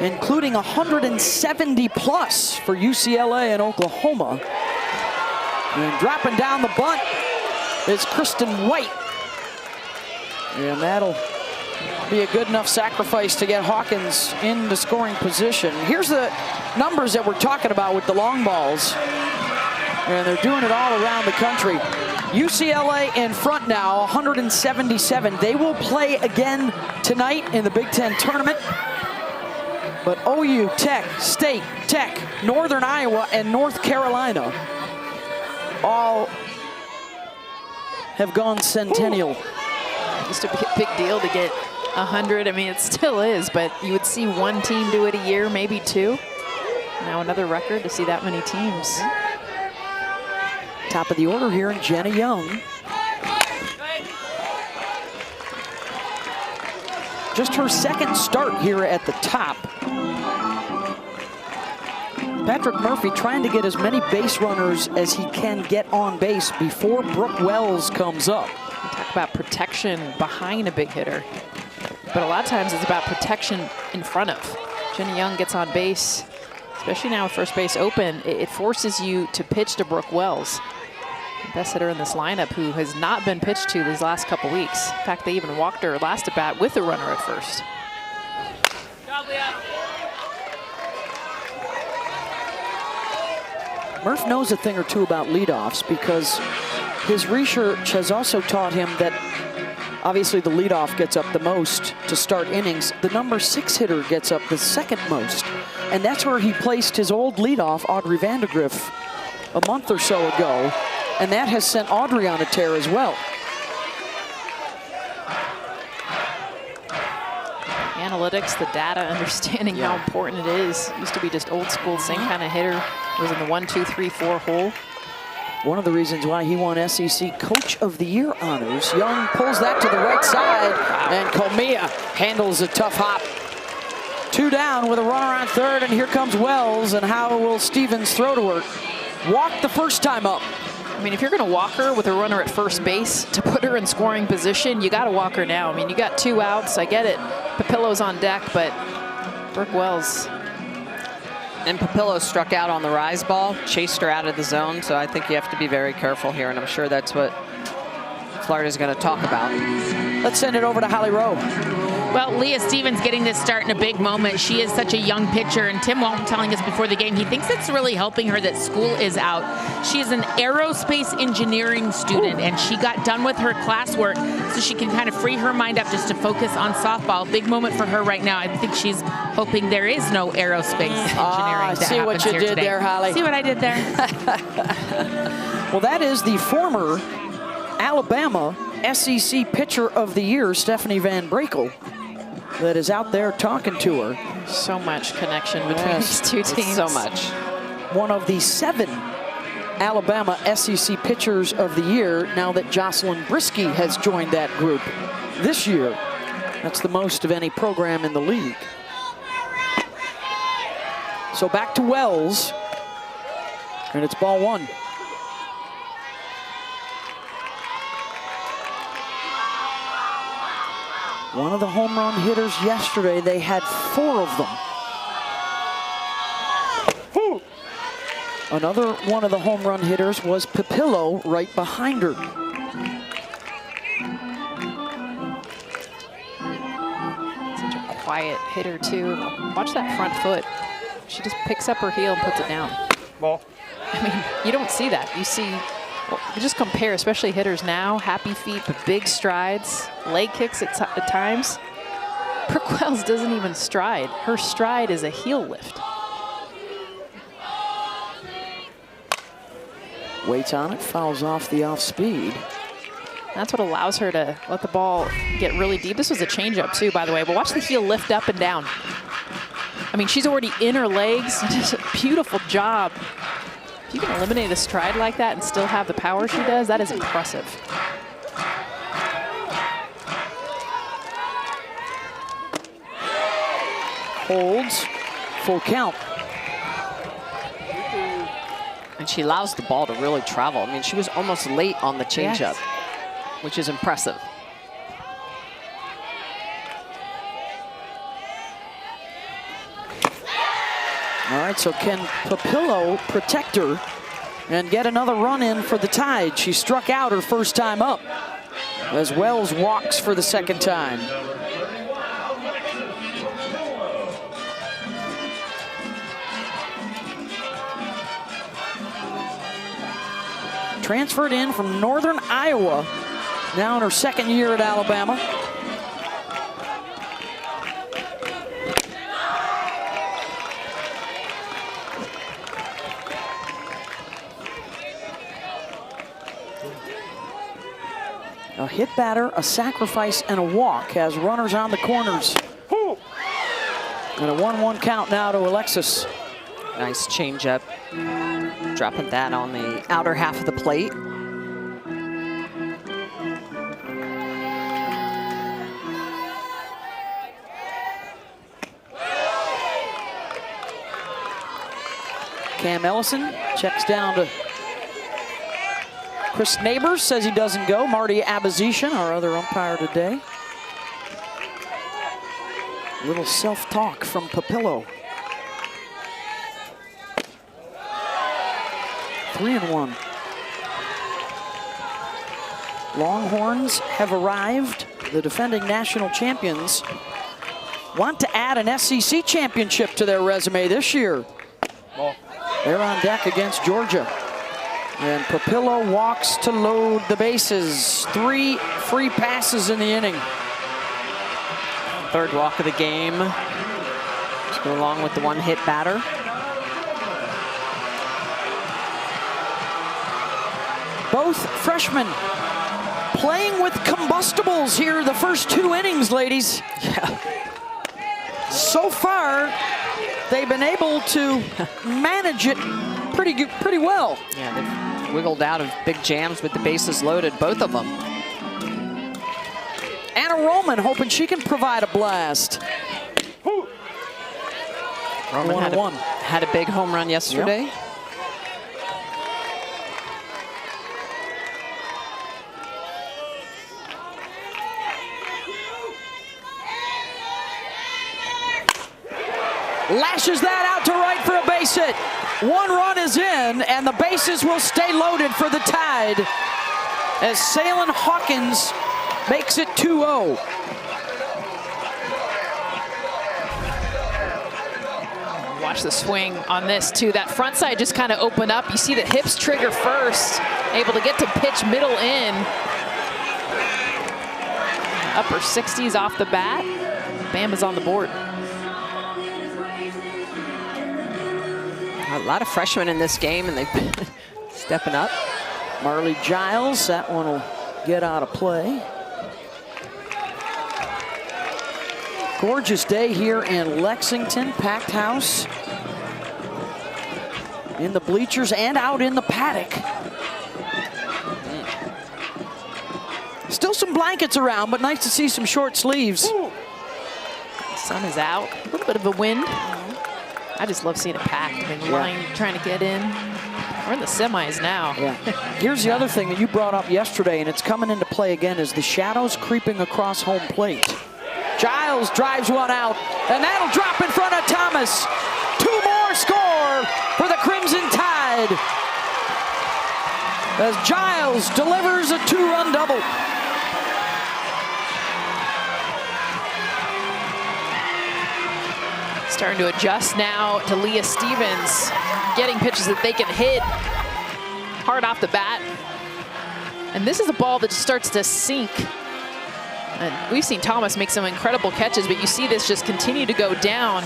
including 170 plus for UCLA and Oklahoma. And dropping down the bunt is Kristen White. And that'll be a good enough sacrifice to get Hawkins into scoring position. Here's the numbers that we're talking about with the long balls. And they're doing it all around the country. UCLA in front now, 177. They will play again tonight in the Big Ten tournament. But OU, Tech, State, Tech, Northern Iowa, and North Carolina all have gone centennial. Used to be a big deal to get 100. I mean, it still is, but you would see one team do it a year, maybe two. Now another record to see that many teams. Top of the order here, Jenna Young. Just her second start here at the top. Patrick Murphy trying to get as many base runners as he can get on base before Brooke Wells comes up. Talk about protection behind a big hitter. But a lot of times it's about protection in front of. Jenna Young gets on base, especially now with first base open. It forces you to pitch to Brooke Wells, the best hitter in this lineup, who has not been pitched to these last couple weeks. In fact, they even walked her last at bat with a runner at first. Murph knows a thing or two about leadoffs because his research has also taught him that obviously the leadoff gets up the most to start innings. The number 6 hitter gets up the second most. And that's where he placed his old leadoff, Audrey Vandegrift, a month or so ago. And that has sent Audrey on a tear as well. Analytics, the data, understanding how important it is. Used to be just old school, same kind of hitter. Was in the 1, 2, 3, 4 hole. One of the reasons why he won SEC Coach of the Year honors. Young pulls that to the right side, and Comia handles a tough hop. 2 down with a runner on third, and here comes Wells, and how will Stevens throw to her? Walk the first time up. I mean, if you're going to walk her with a runner at first base to put her in scoring position, you got to walk her now. I mean, you got 2 outs. I get it. Papillo's on deck, but Brooke Wells. And Papillo struck out on the rise ball, chased her out of the zone. So I think you have to be very careful here, and I'm sure that's what Florida's going to talk about. Let's send it over to Holly Rowe. Well, Leah Stevens getting this start in a big moment. She is such a young pitcher, and Tim Walton telling us before the game he thinks it's really helping her that school is out. She is an aerospace engineering student, and she got done with her classwork so she can kind of free her mind up just to focus on softball. Big moment for her right now. I think she's hoping there is no aerospace engineering that see what you here did today. there, Holly. See what I did there? Well, that is the former Alabama SEC Pitcher of the Year, Stephanie Van Brakel, that is out there talking to her. So much connection between these two teams. So much. One of the 7 Alabama SEC Pitchers of the Year now that Jocelyn Brisky has joined that group this year. That's the most of any program in the league. So back to Wells, and it's ball one. One of the home run hitters yesterday, they had 4 of them. Another one of the home run hitters was Papillo right behind her. Such a quiet hitter too. Watch that front foot. She just picks up her heel and puts it down. Ball. I mean, you don't see that. You see, well, you just compare, especially hitters now, happy feet, but big strides, leg kicks at times. Brooke Wells doesn't even stride. Her stride is a heel lift. Waits on it, fouls off the off speed. That's what allows her to let the ball get really deep. This was a changeup too, by the way, but watch the heel lift up and down. I mean, she's already in her legs. Just a beautiful job. If you can eliminate a stride like that and still have the power she does, that is impressive. Holds, full count. And she allows the ball to really travel. I mean, she was almost late on the changeup, which is impressive. All right, so can Papillo protect her and get another run in for the Tide? She struck out her first time up as Wells walks for the second time. Transferred in from Northern Iowa, now in her second year at Alabama. A hit batter, a sacrifice, and a walk has runners on the corners. And a 1-1 count now to Alexis. Nice changeup. Dropping that on the outer half of the plate. Cam Ellison checks down to Chris Neighbors, says he doesn't go. Marty Abazishan, our other umpire today. A little self-talk from Papillo. 3-1. Longhorns have arrived. The defending national champions want to add an SEC championship to their resume this year. Ball. They're on deck against Georgia. And Papillo walks to load the bases. 3 free passes in the inning. Third walk of the game. Just go along with the one-hit batter. Both freshmen playing with combustibles here the first 2 innings, ladies. Yeah. So far, they've been able to manage it pretty well. Yeah, they've wiggled out of big jams with the bases loaded, both of them. Anna Roman hoping she can provide a blast. Roman had a big home run yesterday. Yep. Lashes that out to right for a base hit. 1 run is in, and the bases will stay loaded for the Tide as Salem Hawkins makes it 2-0. Watch the swing on this too. That front side just kind of opened up. You see the hips trigger first, able to get to pitch middle in. Upper 60s off the bat. Bama's on the board. A lot of freshmen in this game, and they've been stepping up. Marley Giles, that one will get out of play. Gorgeous day here in Lexington, packed house. in the bleachers and out in the paddock. Still some blankets around, but nice to see some short sleeves. The sun is out. A little bit of a wind. I just love seeing it packed. I mean, line trying to get in. We're in the semis now. Yeah. Here's the other thing that you brought up yesterday, and it's coming into play again, is the shadows creeping across home plate. Giles drives one out, and that'll drop in front of Thomas. 2 more score for the Crimson Tide, as Giles delivers a 2-run double. Starting to adjust now to Leah Stevens, getting pitches that they can hit hard off the bat. And this is a ball that starts to sink. And we've seen Thomas make some incredible catches, but you see this just continue to go down.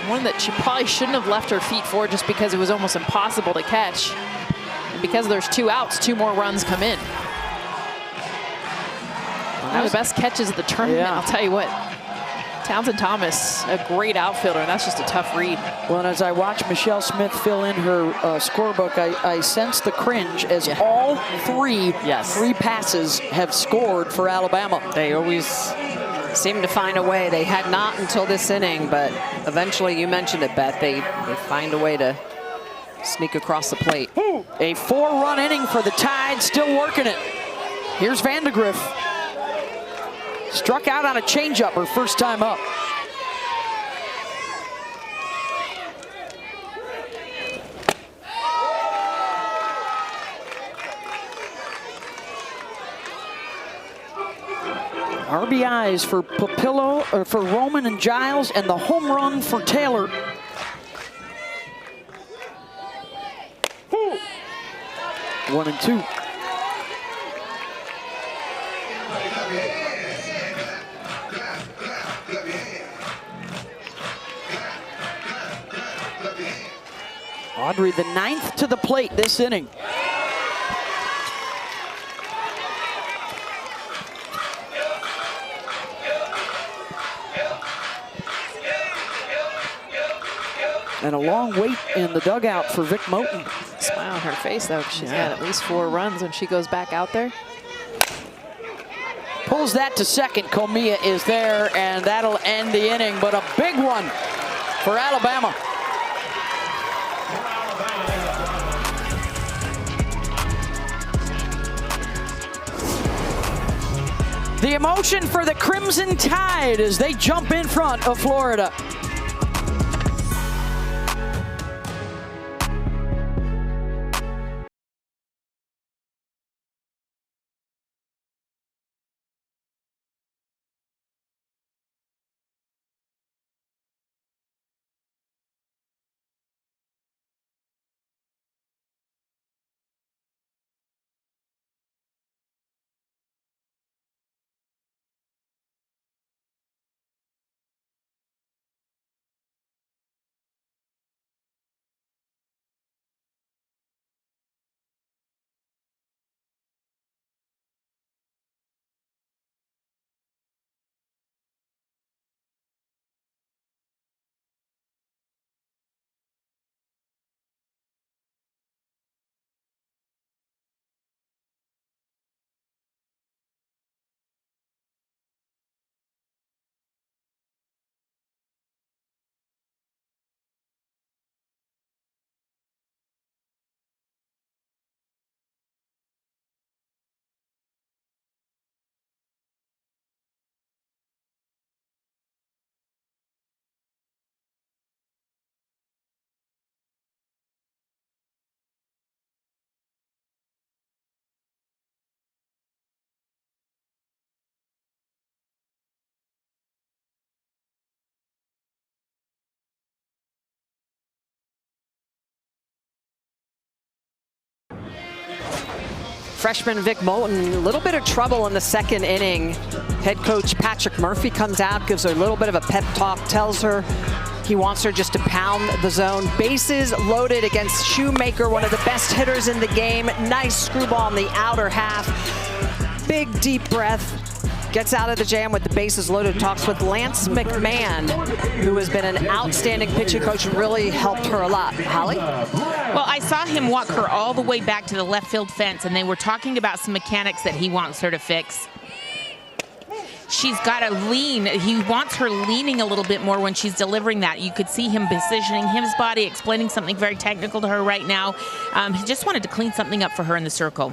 One that she probably shouldn't have left her feet for, just because it was almost impossible to catch. And because there's 2 outs, 2 more runs come in. One of the best catches of the tournament, I'll tell you what. Townsend Thomas, a great outfielder, and that's just a tough read. Well, and as I watch Michelle Smith fill in her scorebook, I sense the cringe as all 3 passes have scored for Alabama. They always seem to find a way. They had not until this inning, but eventually, you mentioned it, Beth, they find a way to sneak across the plate. A 4-run inning for the Tide, still working it. Here's Vandegrift. Struck out on a changeup her first time up. RBIs for Papillo, or for Roman and Giles, and the home run for Taylor. One and 2. Audrey, the 9th to the plate this inning. And a long wait in the dugout for Vic Moten. Smile on her face, though. She's got at least 4 runs when she goes back out there. Pulls that to second. Comia is there, and that'll end the inning, but a big one for Alabama. The emotion for the Crimson Tide as they jump in front of Florida. Freshman Vic Moten, a little bit of trouble in the 2nd inning. Head coach Patrick Murphy comes out, gives her a little bit of a pep talk, tells her he wants her just to pound the zone. Bases loaded against Shoemaker, one of the best hitters in the game. Nice screwball in the outer half. Big deep breath. Gets out of the jam with the bases loaded, talks with Lance McMahon, who has been an outstanding pitching coach and really helped her a lot. Holly? Well, I saw him walk her all the way back to the left field fence, and they were talking about some mechanics that he wants her to fix. She's got to lean. He wants her leaning a little bit more when she's delivering that. You could see him positioning his body, explaining something very technical to her right now. He just wanted to clean something up for her in the circle.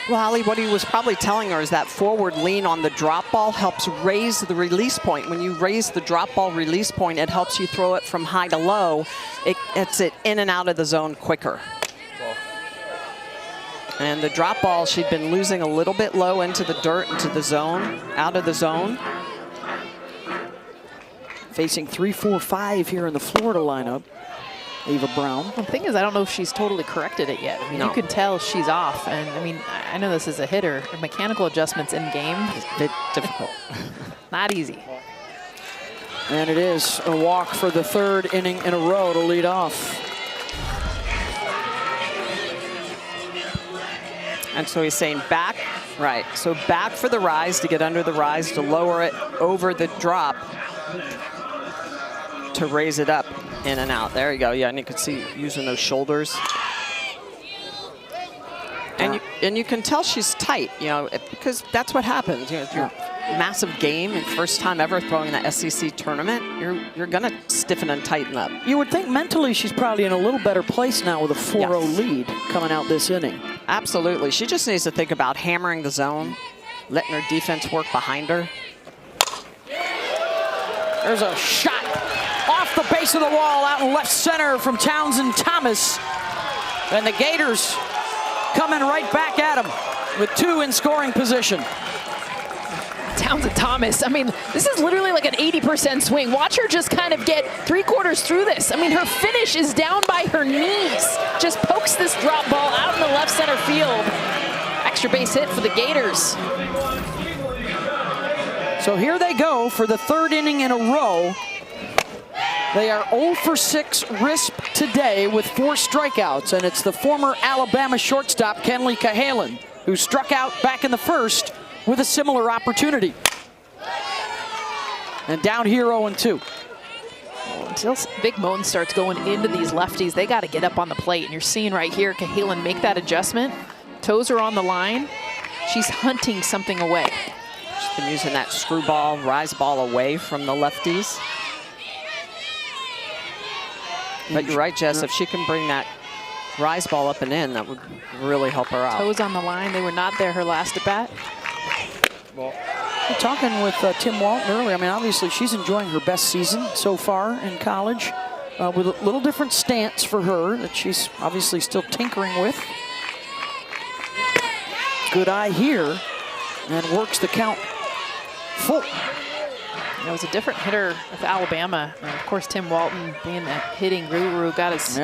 Well, Holly, what he was probably telling her is that forward lean on the drop ball helps raise the release point. When you raise the drop ball release point, it helps you throw it from high to low. It gets it in and out of the zone quicker. And the drop ball, she'd been losing a little bit low into the dirt, into the zone, out of the zone. Facing 3-4-5 here in the Florida lineup. Ava Brown. The thing is, I don't know if she's totally corrected it yet. I mean, No. you can tell she's off. And I mean, I know this is a hitter. Mechanical adjustments in game, It's a bit difficult. not easy. And it is a walk for the third inning in a row to lead off. And so he's saying back, right. So back for the rise, to get under the rise, to lower it over the drop, to raise it up, in and out. There you go. Yeah, and you can see using those shoulders. And you can tell she's tight, you know, because that's what happens. You know, your massive game and first time ever throwing the SEC tournament, you're gonna stiffen and tighten up. You would think mentally she's probably in a little better place now with a 4-0 Yes. lead coming out this inning. Absolutely. She just needs to think about hammering the zone, letting her defense work behind her. There's a shot off the base of the wall out in left center from Townsend Thomas. And the Gators coming right back at him with 2 in scoring position. Townsend Thomas, I mean, this is literally like an 80% swing. Watch her just kind of get 3/4 through this. I mean, her finish is down by her knees. Just pokes this drop ball out in the left center field. Extra base hit for the Gators. So here they go for the 3rd inning in a row. They are 0 for 6 RISP today with 4 strikeouts, and it's the former Alabama shortstop, Kenleigh Cahalan, who struck out back in the 1st with a similar opportunity. And down here 0-2. Until Big Moan starts going into these lefties, they got to get up on the plate. And you're seeing right here, Cahalan make that adjustment. Toes are on the line. She's hunting something away. She's been using that screwball, rise ball away from the lefties. But you're right, Jess, if she can bring that rise ball up and in, that would really help her out. Toes on the line. They were not there her last at bat. We're talking with Tim Walton earlier. I mean, obviously she's enjoying her best season so far in college with a little different stance for her that she's obviously still tinkering with. Good eye here and works the count full. It was a different hitter with Alabama. And of course, Tim Walton being the hitting guru got his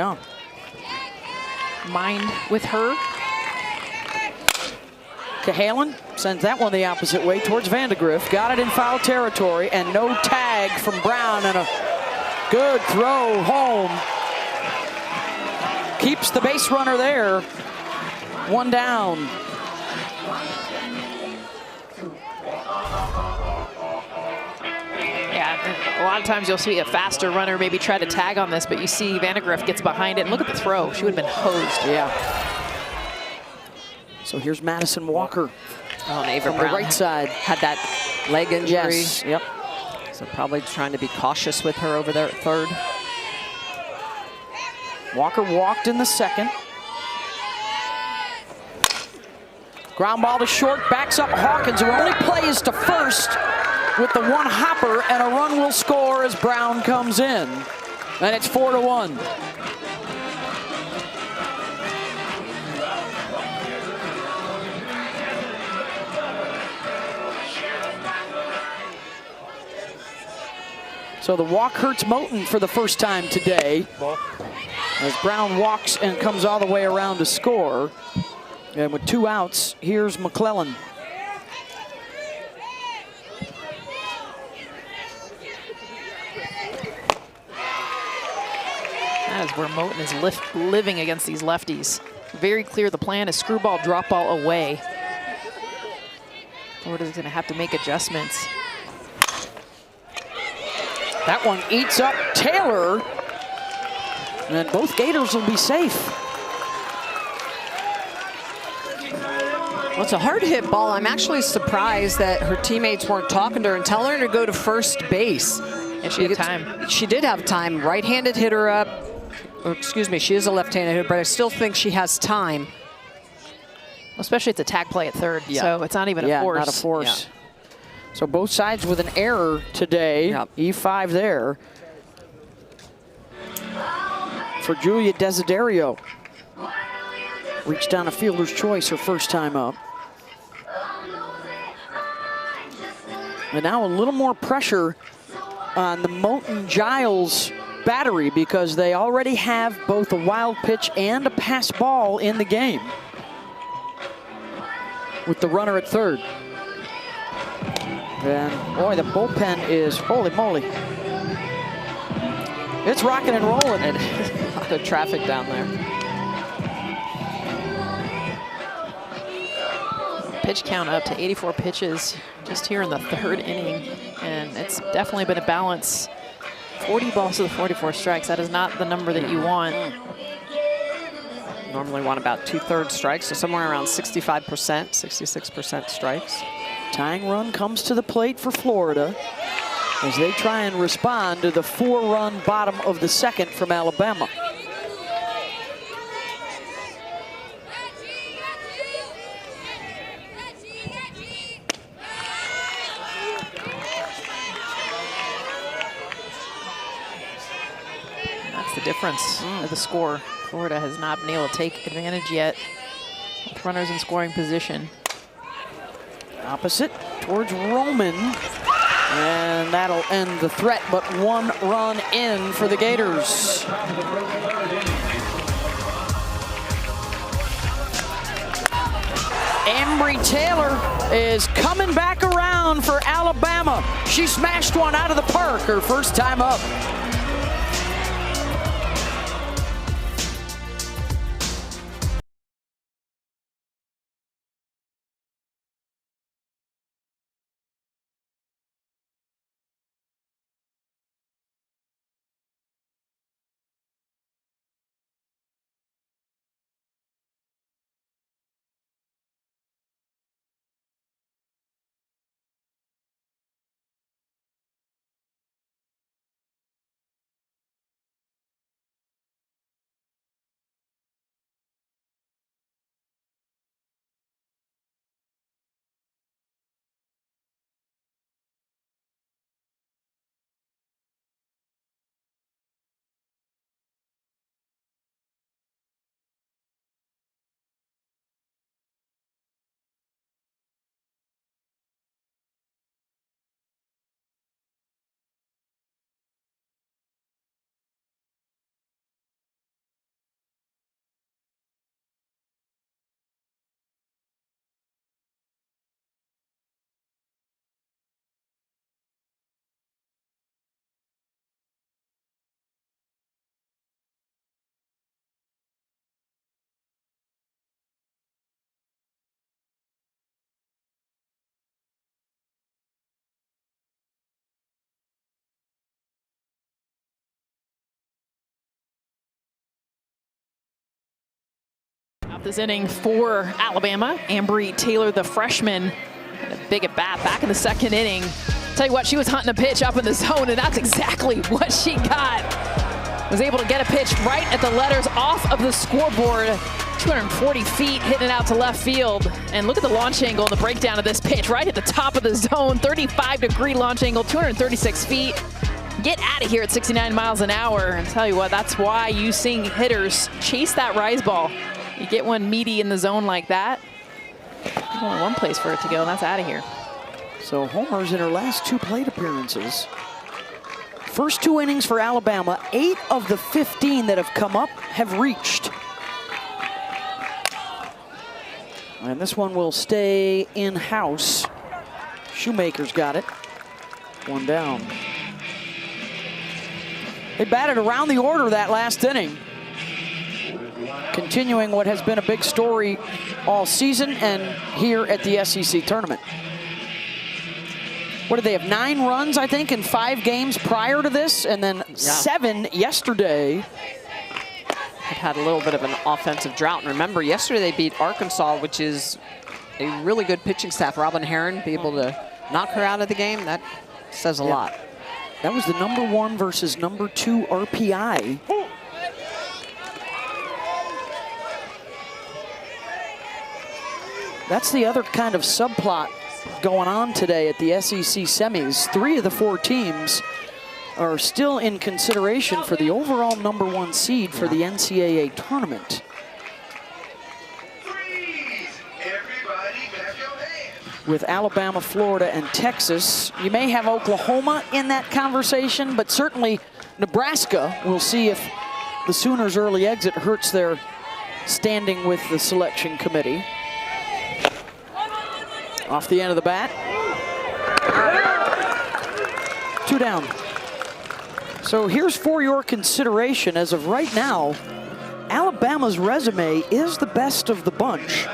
mind with her. Cahalan sends that one the opposite way towards Vandegrift. Got it in foul territory and no tag from Brown and a good throw home. Keeps the base runner there. 1 down. Yeah, a lot of times you'll see a faster runner maybe try to tag on this, but you see Vandegrift gets behind it. And look at the throw. She would have been hosed. Yeah. So here's Madison Walker. Oh, and Ava From the Brown right side. had that leg injury. Yes. Yep. So probably trying to be cautious with her over there at 3rd. Walker walked in the 2nd. Ground ball to short, backs up Hawkins, who only plays to 1st with the 1 hopper, and a run will score as Brown comes in. And it's 4-1. So the walk hurts Moten for the first time today. As Brown walks and comes all the way around to score. And with 2 outs, here's McClellan. That is where Moten is living against these lefties. Very clear the plan is screwball, drop ball away. Florida's going to have to make adjustments. That one eats up Taylor. And both Gators will be safe. Well, it's a hard hit ball. I'm actually surprised that her teammates weren't talking to her and telling her to go to first base. And she had time. She did have time. Right-handed hitter up. Or, excuse me, she is a left-handed hitter, but I still think she has time. Especially it's a tag play at third, so it's not even a force. Not a force. Yeah. So both sides with an error today. E5 there for Julia Desiderio. Reached down a fielder's choice her first time up. And now a little more pressure on the Moulton Giles battery because they already have both a wild pitch and a pass ball in the game with the runner at third. And boy, the bullpen is, holy moly. It's rocking and rolling. And a lot of traffic down there. Pitch count up to 84 pitches just here in the third inning. And it's definitely been a balance. 40 balls to the 44 strikes. That is not the number that you want. Normally want about 2/3 strikes, so somewhere around 65%, 66% strikes. Tying run comes to the plate for Florida as they try and respond to the 4-run bottom of the second from Alabama. That's the difference of the score. Florida has not been able to take advantage yet with runners in scoring position. Opposite towards Roman. And that'll end the threat, but 1 run in for the Gators. Ambry Taylor is coming back around for Alabama. She smashed one out of the park her first time up. Out this inning for Alabama, Ambry Taylor, the freshman, had a big at bat back in the second inning. Tell you what, she was hunting a pitch up in the zone, and that's exactly what she got. Was able to get a pitch right at the letters off of the scoreboard. 240 feet, hitting it out to left field. And look at the launch angle, the breakdown of this pitch, right at the top of the zone. 35-degree launch angle, 236 feet. Get out of here at 69 miles an hour. And tell you what, that's why you see hitters chase that rise ball. You get one meaty in the zone like that, there's only one place for it to go, and that's out of here. So homers in her last 2 plate appearances. First 2 innings for Alabama, 8 of the 15 that have come up have reached. And this one will stay in-house. Shoemaker's got it. 1 down. They batted around the order that last inning. Continuing what has been a big story all season and here at the SEC tournament. what did they have, 9 runs, I think, in 5 games prior to this, and then 7 yesterday. Had a little bit of an offensive drought. And remember, yesterday they beat Arkansas, which is a really good pitching staff. Robin Herron, be able to knock her out of the game, that says a lot. That was the #1 versus #2 RPI. That's the other kind of subplot going on today at the SEC semis. 3 of the 4 teams are still in consideration for the overall #1 seed for the NCAA tournament. With Alabama, Florida, and Texas. You may have Oklahoma in that conversation, but certainly Nebraska. We'll see if the Sooners' early exit hurts their standing with the selection committee. Off the end of the bat. 2 down. So here's for your consideration. As of right now, Alabama's resume is the best of the bunch.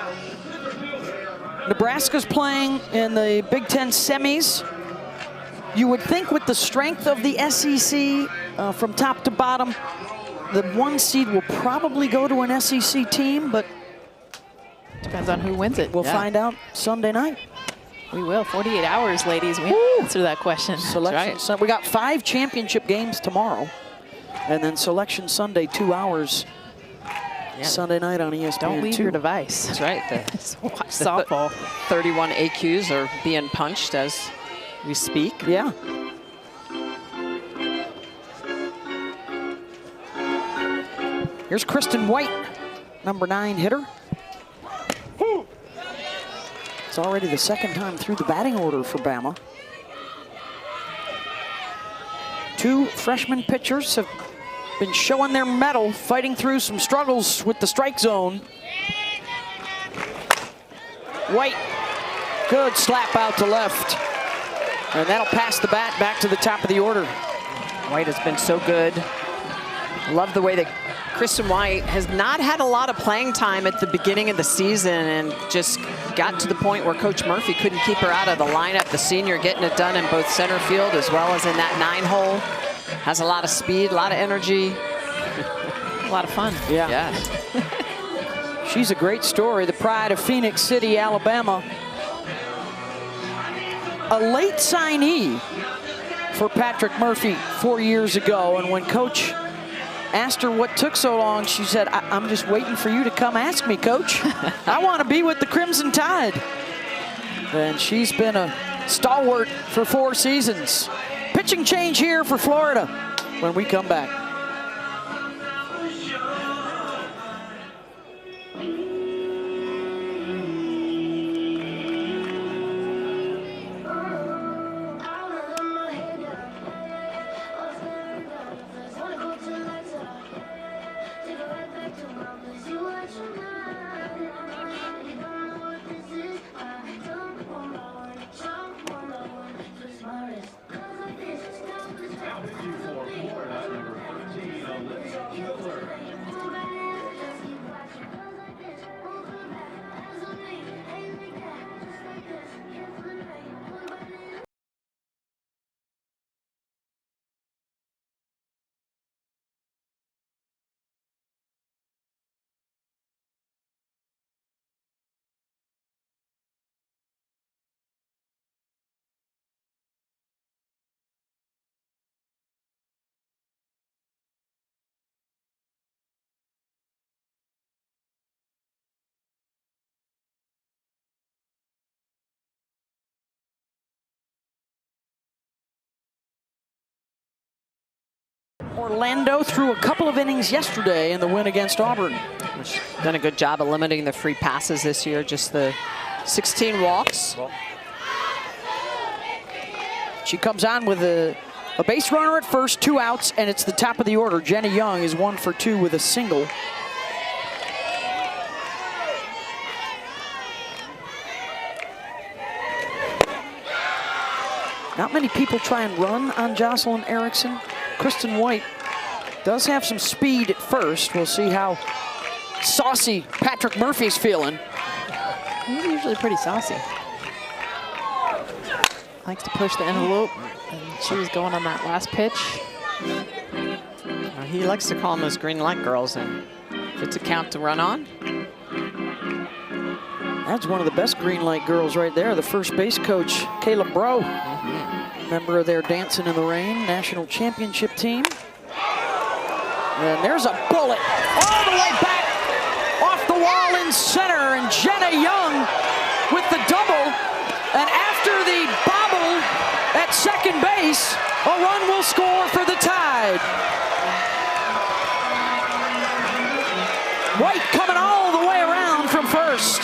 Nebraska's playing in the Big Ten semis. You would think with the strength of the SEC from top to bottom, the 1 seed will probably go to an SEC team, but depends on who wins it. We'll find out Sunday night. We will. 48 hours, ladies. We answer that question. Selection. Right. So we got 5 championship games tomorrow, and then Selection Sunday, 2 hours. Sunday night on ESPN2. Don't leave your device. That's right. Watch softball. 31 AQs are being punched as we speak. Yeah. Here's Kristen White, #9 hitter. It's already the 2nd time through the batting order for Bama. 2 freshman pitchers have been showing their mettle, fighting through some struggles with the strike zone. White, good slap out to left. And that'll pass the bat back to the top of the order. White has been so good. Love the way that Kristen White has not had a lot of playing time at the beginning of the season and just got to the point where Coach Murphy couldn't keep her out of the lineup. The senior getting it done in both center field as well as in that 9-hole. Has a lot of speed, a lot of energy. A lot of fun. Yeah. Yes. She's a great story. The pride of Phoenix City, Alabama. A late signee for Patrick Murphy 4 years ago. And when Coach asked her what took so long, she said, I'm just waiting for you to come ask me, Coach. I want to be with the Crimson Tide. And she's been a stalwart for 4 seasons. Pitching change here for Florida when we come back. Orlando threw a couple of innings yesterday in the win against Auburn. She's done a good job of limiting the free passes this year, just the 16 walks. She comes on with a base runner at first, 2 outs, and it's the top of the order. Jenny Young is 1 for 2 with a single. Not many people try and run on Jocelyn Erickson. Kristen White does have some speed at first. We'll see how saucy Patrick Murphy's feeling. He's usually pretty saucy. likes to push the envelope, and she was going on that last pitch. He likes to call them those green light girls, and if it's a count to run on. That's one of the best green light girls right there, the first base coach, Caleb Bro. Member of their Dancing in the Rain national championship team. And there's a bullet all the way back off the wall in center, and Jenna Young with the double. And after the bobble at second base, a run will score for the Tide. White coming all the way around from first.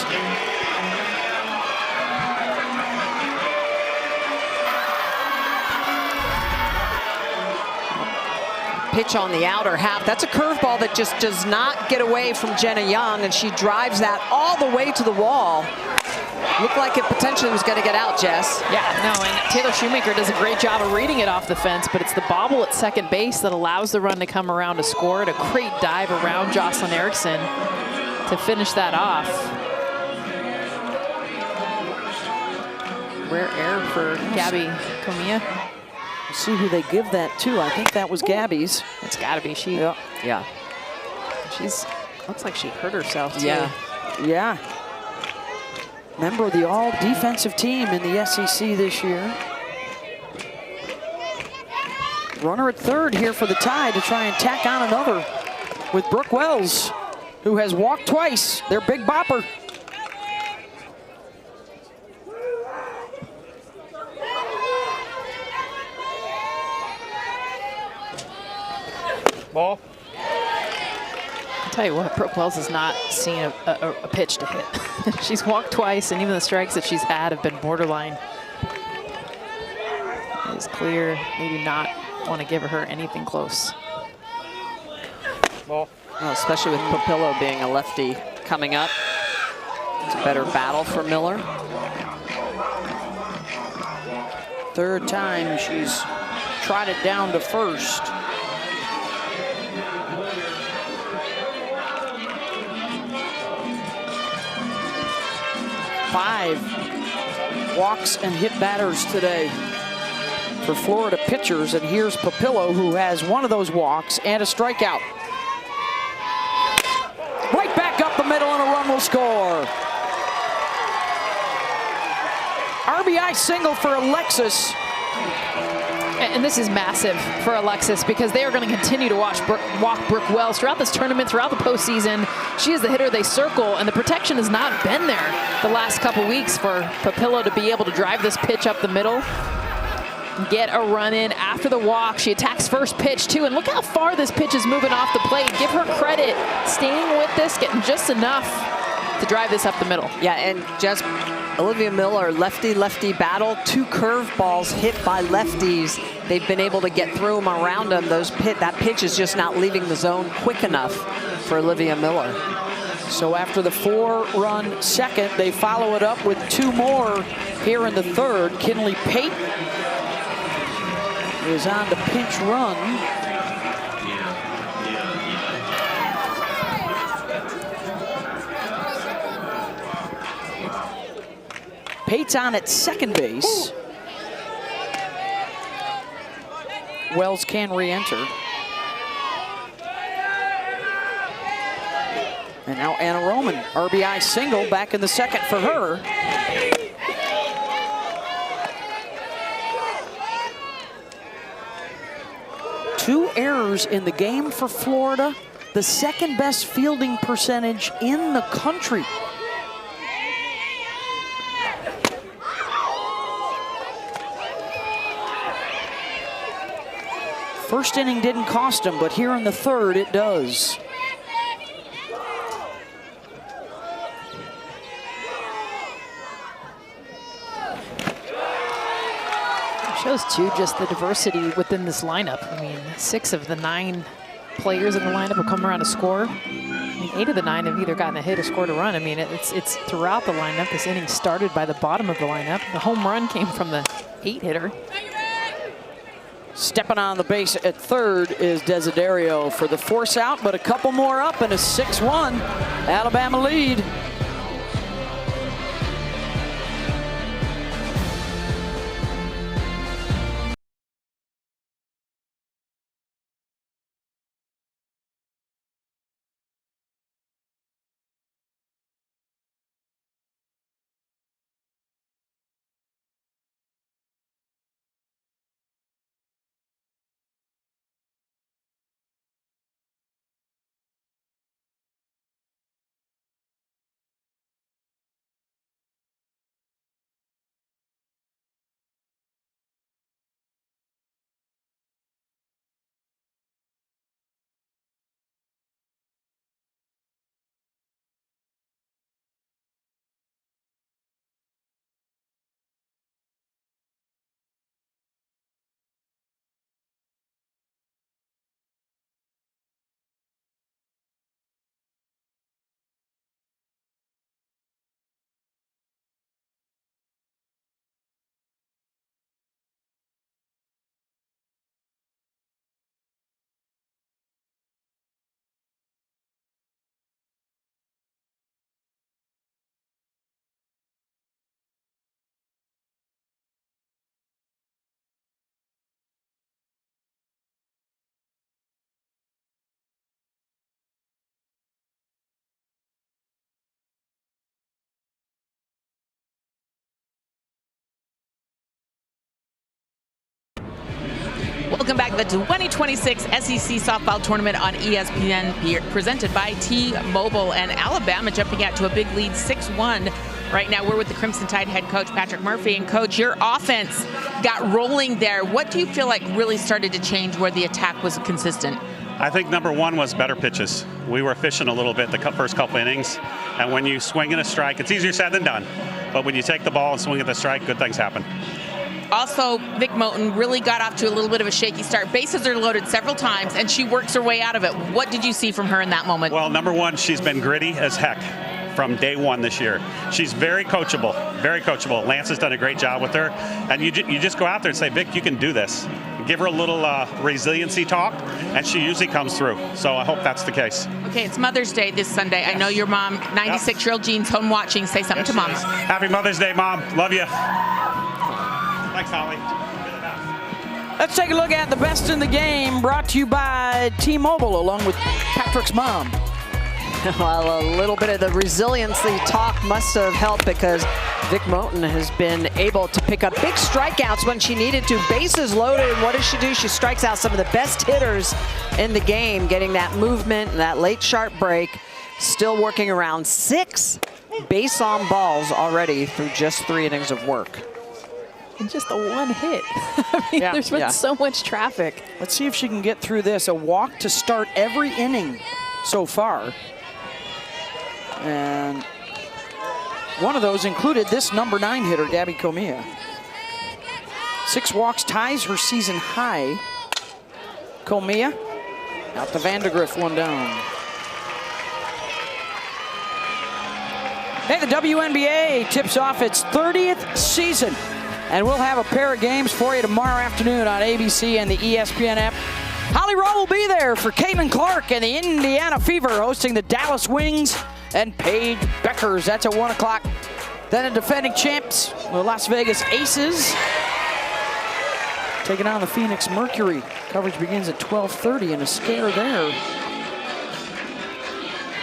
Pitch on the outer half. That's a curveball that just does not get away from Jenna Young, and she drives that all the way to the wall. Looked like it potentially was going to get out, Jess. Yeah, no, and Taylor Shoemaker does a great job of reading it off the fence, but it's the bobble at second base that allows the run to come around to score it. A great dive around Jocelyn Erickson to finish that off. Rare error for Gabby Comia. See who they give that to. I think that was Gabby's. It's got to be she. Yeah. She's looks like she hurt herself too. Yeah. Member of the all-defensive team in the SEC this year. Runner at third here for the Tide to try and tack on another with Brooke Wells, who has walked twice, their big bopper. Ball. I'll tell you what, Brooke Wells has not seen a pitch to hit. She's walked twice, and even the strikes that she's had have been borderline. It's clear they do not want to give her anything close. Ball. Well, especially with Papillo being a lefty coming up. It's a better battle for Miller. Third time she's trotted down to first. Five walks and hit batters today for Florida pitchers, and here's Papillo, who has one of those walks and a strikeout. Right back up the middle, and a run will score. RBI single for Alexis. And this is massive for Alexis, because they are going to continue to walk Brooke Wells throughout this tournament, throughout the postseason. She is the hitter they circle, and the protection has not been there the last couple weeks for Papillo to be able to drive this pitch up the middle, get a run in after the walk. She attacks first pitch too, and look how far this pitch is moving off the plate. Give her credit, staying with this, getting just enough to drive this up the middle. Yeah, and just Olivia Miller, lefty-lefty battle, 2 curveballs hit by lefties. They've been able to get through them, around them. That pitch is just not leaving the zone quick enough for Olivia Miller. So after the 4-run second, they follow it up with 2 more here in the third. Kinley Pate is on the pinch run. Pate's on at second base. Wells can re-enter. And now Anna Roman, RBI single back in the second for her. Two errors in the game for Florida, the second best fielding percentage in the country. First inning didn't cost him, but here in the third it does. Shows too just the diversity within this lineup. I mean, 6 of the 9 players in the lineup have come around to score. I mean, 8 of the 9 have either gotten a hit or scored a run. I mean, it's throughout the lineup. This inning started by the bottom of the lineup. The home run came from the 8-hitter. Stepping on the base at third is Desiderio for the force out, but a couple more up and a 6-1 Alabama lead. Welcome back to the 2026 SEC Softball Tournament on ESPN, presented by T-Mobile. And Alabama jumping out to a big lead, 6-1. Right now, we're with the Crimson Tide head coach, Patrick Murphy. And, Coach, your offense got rolling there. What do you feel like really started to change where the attack was consistent? I think number one was better pitches. We were efficient a little bit the first couple innings. And when you swing at a strike, it's easier said than done. But when you take the ball and swing at the strike, good things happen. Also, Vic Moten really got off to a little bit of a shaky start. Bases are loaded several times, and she works her way out of it. What did you see from her in that moment? Well, number one, she's been gritty as heck from day one this year. She's very coachable, very coachable. Lance has done a great job with her. And you just go out there and say, Vic, you can do this. Give her a little resiliency talk, and she usually comes through. So I hope that's the case. Okay, it's Mother's Day this Sunday. Yes. I know your mom, 96-year-old Jean's home watching. Say something to Mom. Happy Mother's Day, Mom. Love you. Thanks, Holly. Let's take a look at the best in the game, brought to you by T-Mobile, along with Patrick's mom. Well, a little bit of the resiliency talk must have helped because Vic Moten has been able to pick up big strikeouts when she needed to. Bases loaded, and what does she do? She strikes out some of the best hitters in the game, getting that movement and that late sharp break. Still working around 6 base on balls already through just 3 innings of work. And just the one hit. I mean, there's been so much traffic. Let's see if she can get through this. A walk to start every inning so far. And one of those included this number 9 hitter, Gabby Comia. 6 walks ties her season high. Comia out to Vandegrift, 1 down. Hey, the WNBA tips off its 30th season. And we'll have a pair of games for you tomorrow afternoon on ABC and the ESPN app. Holly Rowe will be there for Caitlin Clark and the Indiana Fever hosting the Dallas Wings and Paige Beckers. That's at 1 o'clock. Then the defending champs, the Las Vegas Aces, taking on the Phoenix Mercury. Coverage begins at 12:30 and a scare there.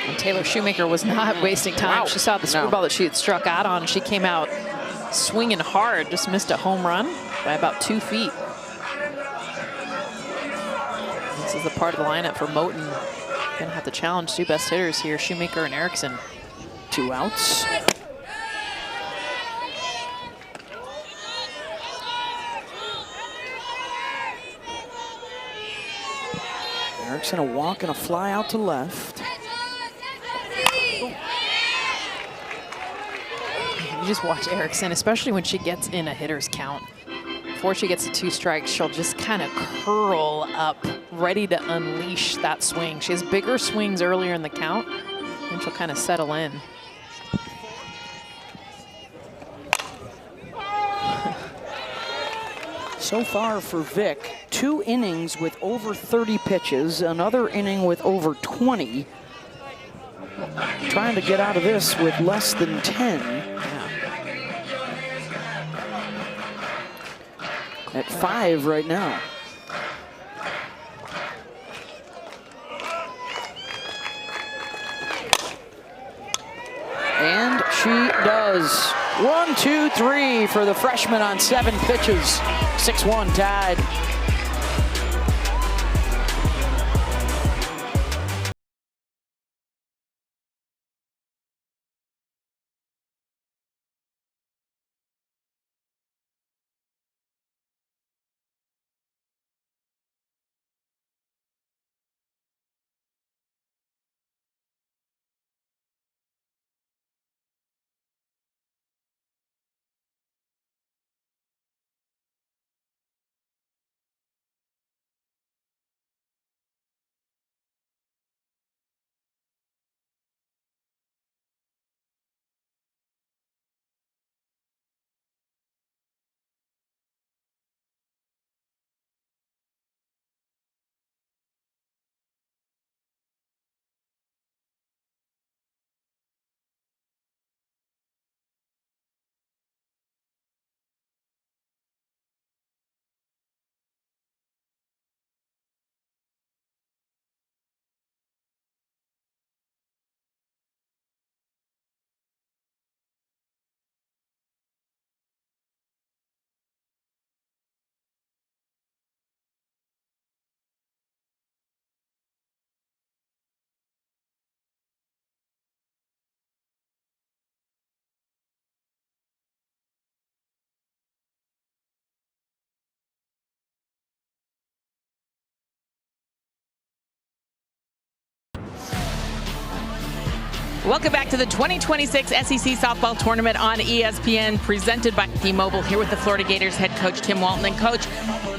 And Taylor Shoemaker was not wasting time. Wow. She saw the screwball that she had struck out on. She came out swinging hard, just missed a home run by about 2 feet. This is the part of the lineup for Moten. Gonna have to challenge 2 best hitters here, Shoemaker and Erickson. 2 outs. Erickson a walk and a fly out to left. You just watch Erickson, especially when she gets in a hitter's count. Before she gets to 2 strikes, she'll just kind of curl up, ready to unleash that swing. She has bigger swings earlier in the count, and she'll kind of settle in. So far for Vic, 2 innings with over 30 pitches, another inning with over 20. Trying to get out of this with less than 10. At 5 right now. And she does. 1, 2, 3 for the freshman on 7 pitches. 6-1 tied. Welcome back to the 2026 SEC Softball Tournament on ESPN, presented by T-Mobile. Here with the Florida Gators head coach, Tim Walton. And Coach,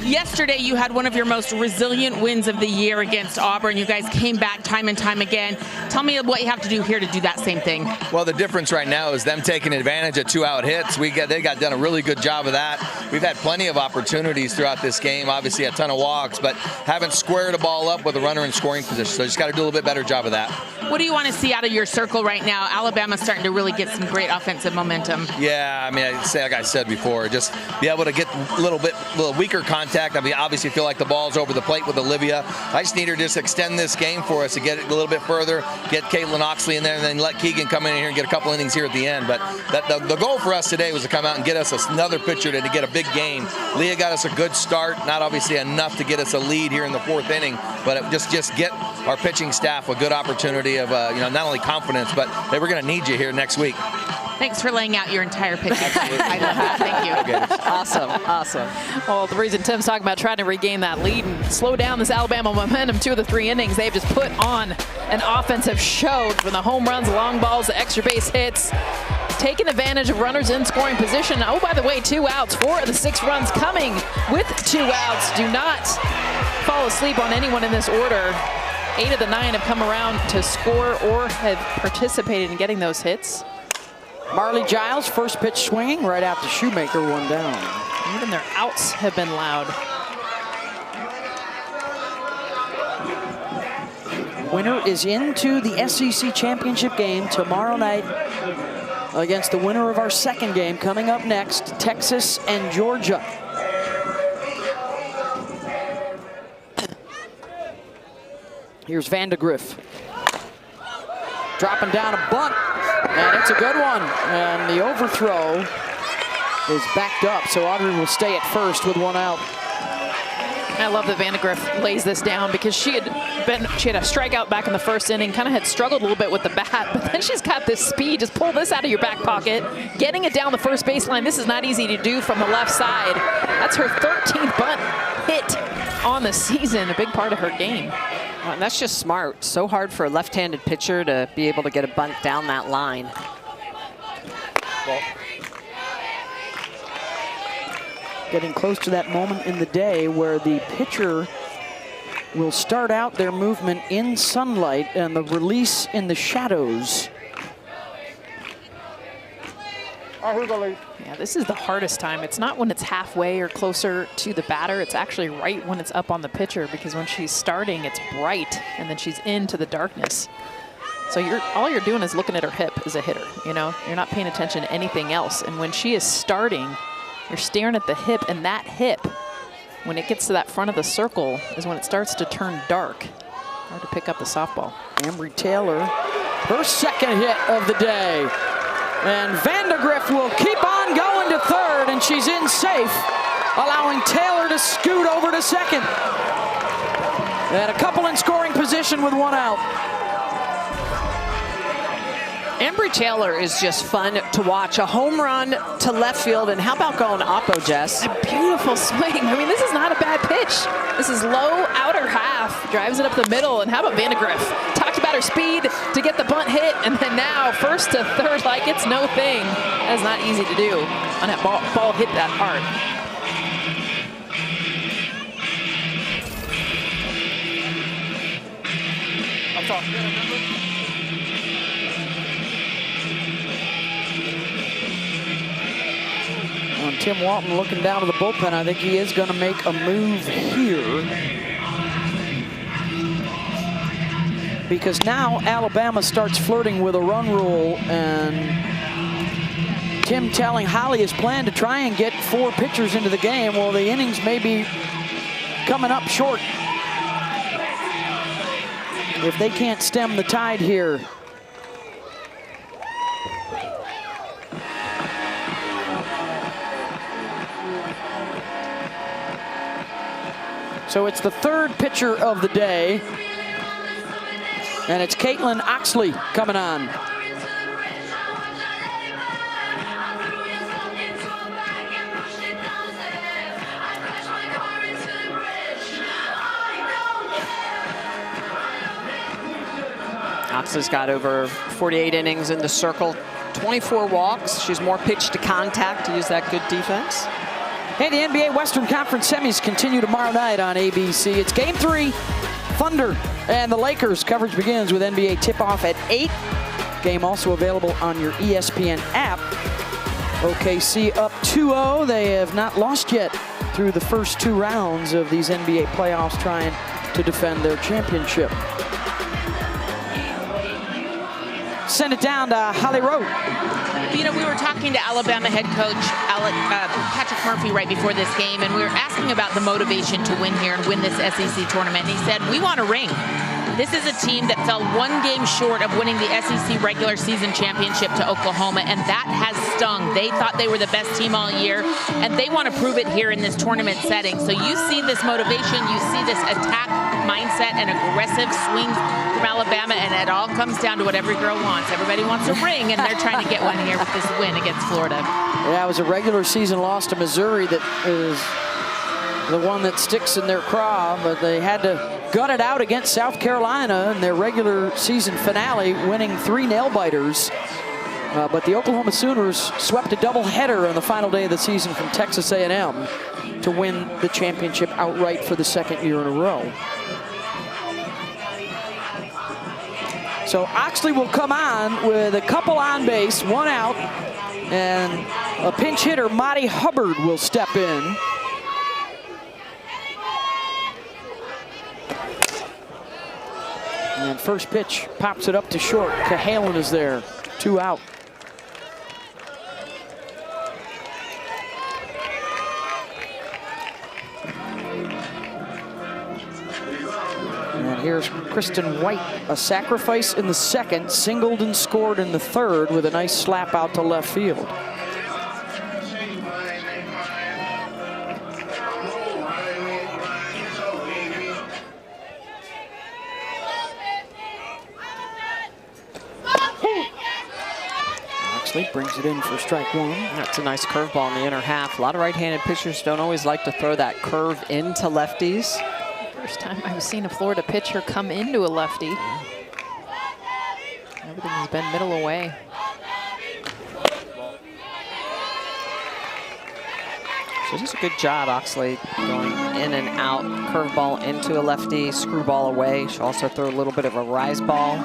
yesterday you had one of your most resilient wins of the year against Auburn. You guys came back time and time again. Tell me what you have to do here to do that same thing. Well, the difference right now is them taking advantage of 2-out hits. They got done a really good job of that. We've had plenty of opportunities throughout this game, obviously a ton of walks, but haven't squared a ball up with a runner in scoring position. So just got to do a little bit better job of that. What do you want to see out of your circle right now? Alabama's starting to really get some great offensive momentum. Yeah, I mean, like I said before, just be able to get a little weaker contact. I mean, obviously feel like the ball's over the plate with Olivia. I just need her to just extend this game for us to get it a little bit further, get Caitlin Oxley in there, and then let Keegan come in here and get a couple innings here at the end. But the goal for us today was to come out and get us another pitcher to get a big game. Leah got us a good start, not obviously enough to get us a lead here in the 4th inning, but just get our pitching staff a good opportunity of not only confidence, but hey, we're going to need you here next week. Thanks for laying out your entire pitch. I love that. Thank you. Okay. Awesome. Well, the reason Tim's talking about trying to regain that lead and slow down this Alabama momentum, 2 of the 3 innings, they've just put on an offensive show from the home runs, long balls, the extra base hits, taking advantage of runners in scoring position. Oh, by the way, 2 outs, 4 of the 6 runs coming with 2 outs. Do not fall asleep on anyone in this order. 8 of the 9 have come around to score or have participated in getting those hits. Marley Giles, first pitch swinging right after Shoemaker, 1 down. Even their outs have been loud. Winner is into the SEC championship game tomorrow night against the winner of our 2nd game coming up next, Texas and Georgia. Here's Vandegrift. Dropping down a bunt, and it's a good one. And the overthrow is backed up, so Audrey will stay at first with 1 out. I love that Vandegrift lays this down because she had a strikeout back in the 1st inning, kind of had struggled a little bit with the bat, but then she's got this speed. Just pull this out of your back pocket, getting it down the first baseline. This is not easy to do from the left side. That's her 13th bunt hit on the season, a big part of her game. Well, and that's just smart. So hard for a left-handed pitcher to be able to get a bunt down that line. Getting close to that moment in the day where the pitcher will start out their movement in sunlight and the release in the shadows. Yeah, this is the hardest time. It's not when it's halfway or closer to the batter. It's actually right when it's up on the pitcher, because when she's starting, it's bright, and then she's into the darkness. So all you're doing is looking at her hip as a hitter. You're not paying attention to anything else. And when she is starting, you're staring at the hip, and that hip, when it gets to that front of the circle, is when it starts to turn dark. Hard to pick up the softball. Embry Taylor, her 2nd hit of the day. And Vandegrift will keep on going to 3rd, and she's in safe, allowing Taylor to scoot over to 2nd. And a couple in scoring position with 1 out. Embry Taylor is just fun to watch. A home run to left field, and how about going oppo, Jess? A beautiful swing. I mean, this is not a bad pitch. This is low outer half, drives it up the middle, and how about Vandegrift? Talked about her speed to get the bunt hit, and then now 1st to 3rd like it's no thing. That's not easy to do on that ball hit that hard. I'm sorry. When Tim Walton looking down to the bullpen, I think he is going to make a move here. Because now Alabama starts flirting with a run rule, and Tim telling Holly his plan to try and get 4 pitchers into the game. Well, the innings may be coming up short if they can't stem the tide here. So it's the 3rd pitcher of the day, and it's Caitlin Oxley coming on. Oxley's got over 48 innings in the circle, 24 walks. She's more pitch to contact to use that good defense. Hey, the NBA Western Conference semis continue tomorrow night on ABC. It's Game 3, Thunder and the Lakers. Coverage begins with NBA tip-off at 8. Game also available on your ESPN app. OKC up 2-0. They have not lost yet through the first 2 rounds of these NBA playoffs, trying to defend their championship. Send it down to Holly Rowe. You know, we were talking to Alabama head coach Patrick Murphy right before this game, and we were asking about the motivation to win here and win this SEC tournament. And he said, we want a ring. This is a team that fell 1 game short of winning the SEC regular season championship to Oklahoma, and that has stung. They thought they were the best team all year, and they want to prove it here in this tournament setting. So you see this motivation, you see this attack mindset and aggressive swings from Alabama, and it all comes down to what every girl wants. Everybody wants a ring, and they're trying to get one here with this win against Florida. Yeah, it was a regular season loss to Missouri that is the one that sticks in their craw, but they had to gut it out against South Carolina in their regular season finale, winning 3 nail-biters. But the Oklahoma Sooners swept a doubleheader on the final day of the season from Texas A&M to win the championship outright for the 2nd year in a row. So Oxley will come on with a couple on base, 1 out, and a pinch hitter, Madi Hubbard, will step in. And first pitch pops it up to short. Cahalan is there, 2 out. And here's Kristen White, a sacrifice in the 2nd, singled and scored in the 3rd with a nice slap out to left field. Brings it in for strike 1. That's a nice curveball in the inner half. A lot of right-handed pitchers don't always like to throw that curve into lefties. First time I've seen a Florida pitcher come into a lefty. Everything has been middle away. So just a good job, Oxley, going in and out. Curveball into a lefty, screwball away. She'll also throw a little bit of a rise ball.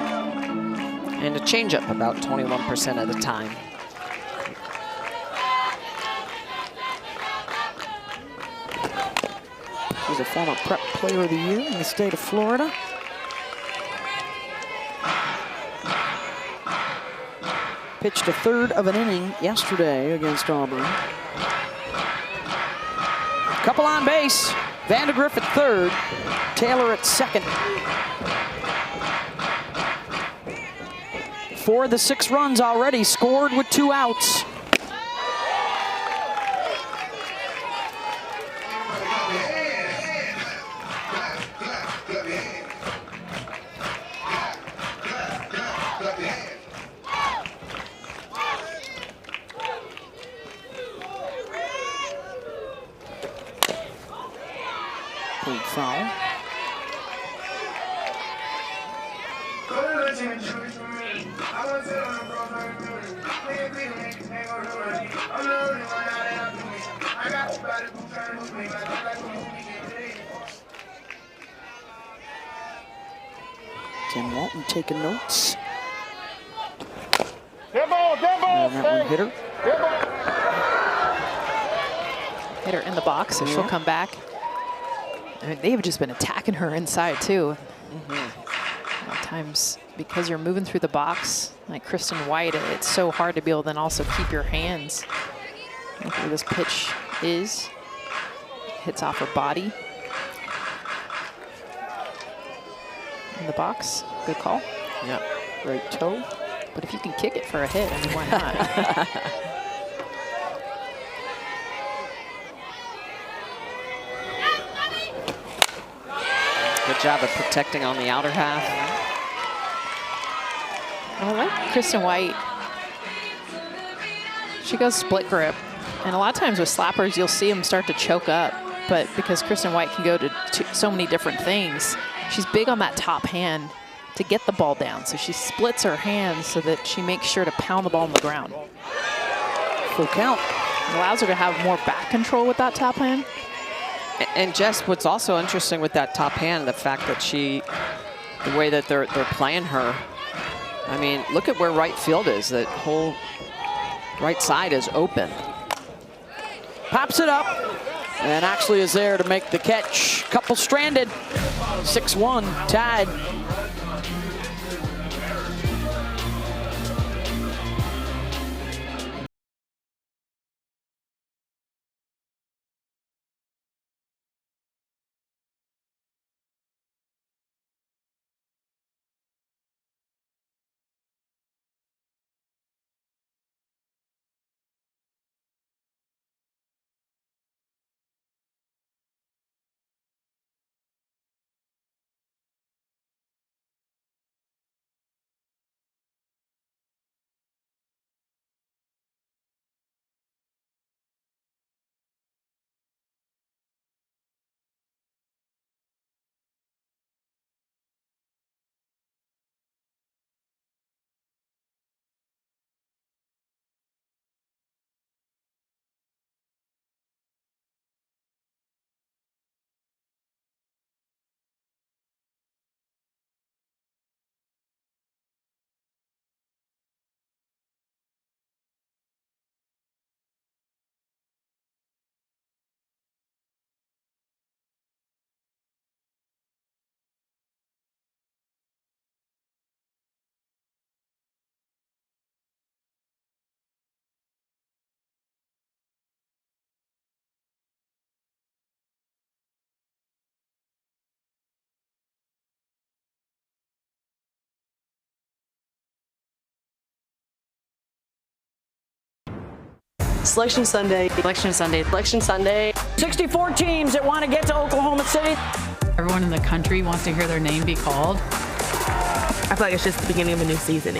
And a changeup about 21% of the time. She's a former prep player of the year in the state of Florida. Pitched a 1/3 of an inning yesterday against Auburn. Couple on base. Vandegrift at 3rd, Taylor at 2nd. 4 of the 6 runs already scored with 2 outs. Pulled foul. Tim Walton taking notes. And that one hit her. Hit her in the box, so she'll come back. I mean, they've just been attacking her inside, too. A lot of times, because you're moving through the box, like Kristen White, it's so hard to be able to then also keep your hands. Look where this pitch is. Hits off her body. In the box, good call. Yep. Right toe. But if you can kick it for a hit, I mean, why not? Good job of protecting on the outer half. I like Kristen White. She goes split grip. And a lot of times with slappers, you'll see them start to choke up. But because Kristen White can go to so many different things, she's big on that top hand to get the ball down. So she splits her hands so that she makes sure to pound the ball on the ground. Full count. It allows her to have more back control with that top hand. And Jess, what's also interesting with that top hand, the fact that the way that they're playing her. I mean, look at where right field is. That whole right side is open. Pops it up and actually is there to make the catch. Couple stranded. 6-1, tied. Selection Sunday. Selection Sunday. Selection Sunday. 64 teams that want to get to Oklahoma City. Everyone in the country wants to hear their name be called. I feel like it's just the beginning of a new season.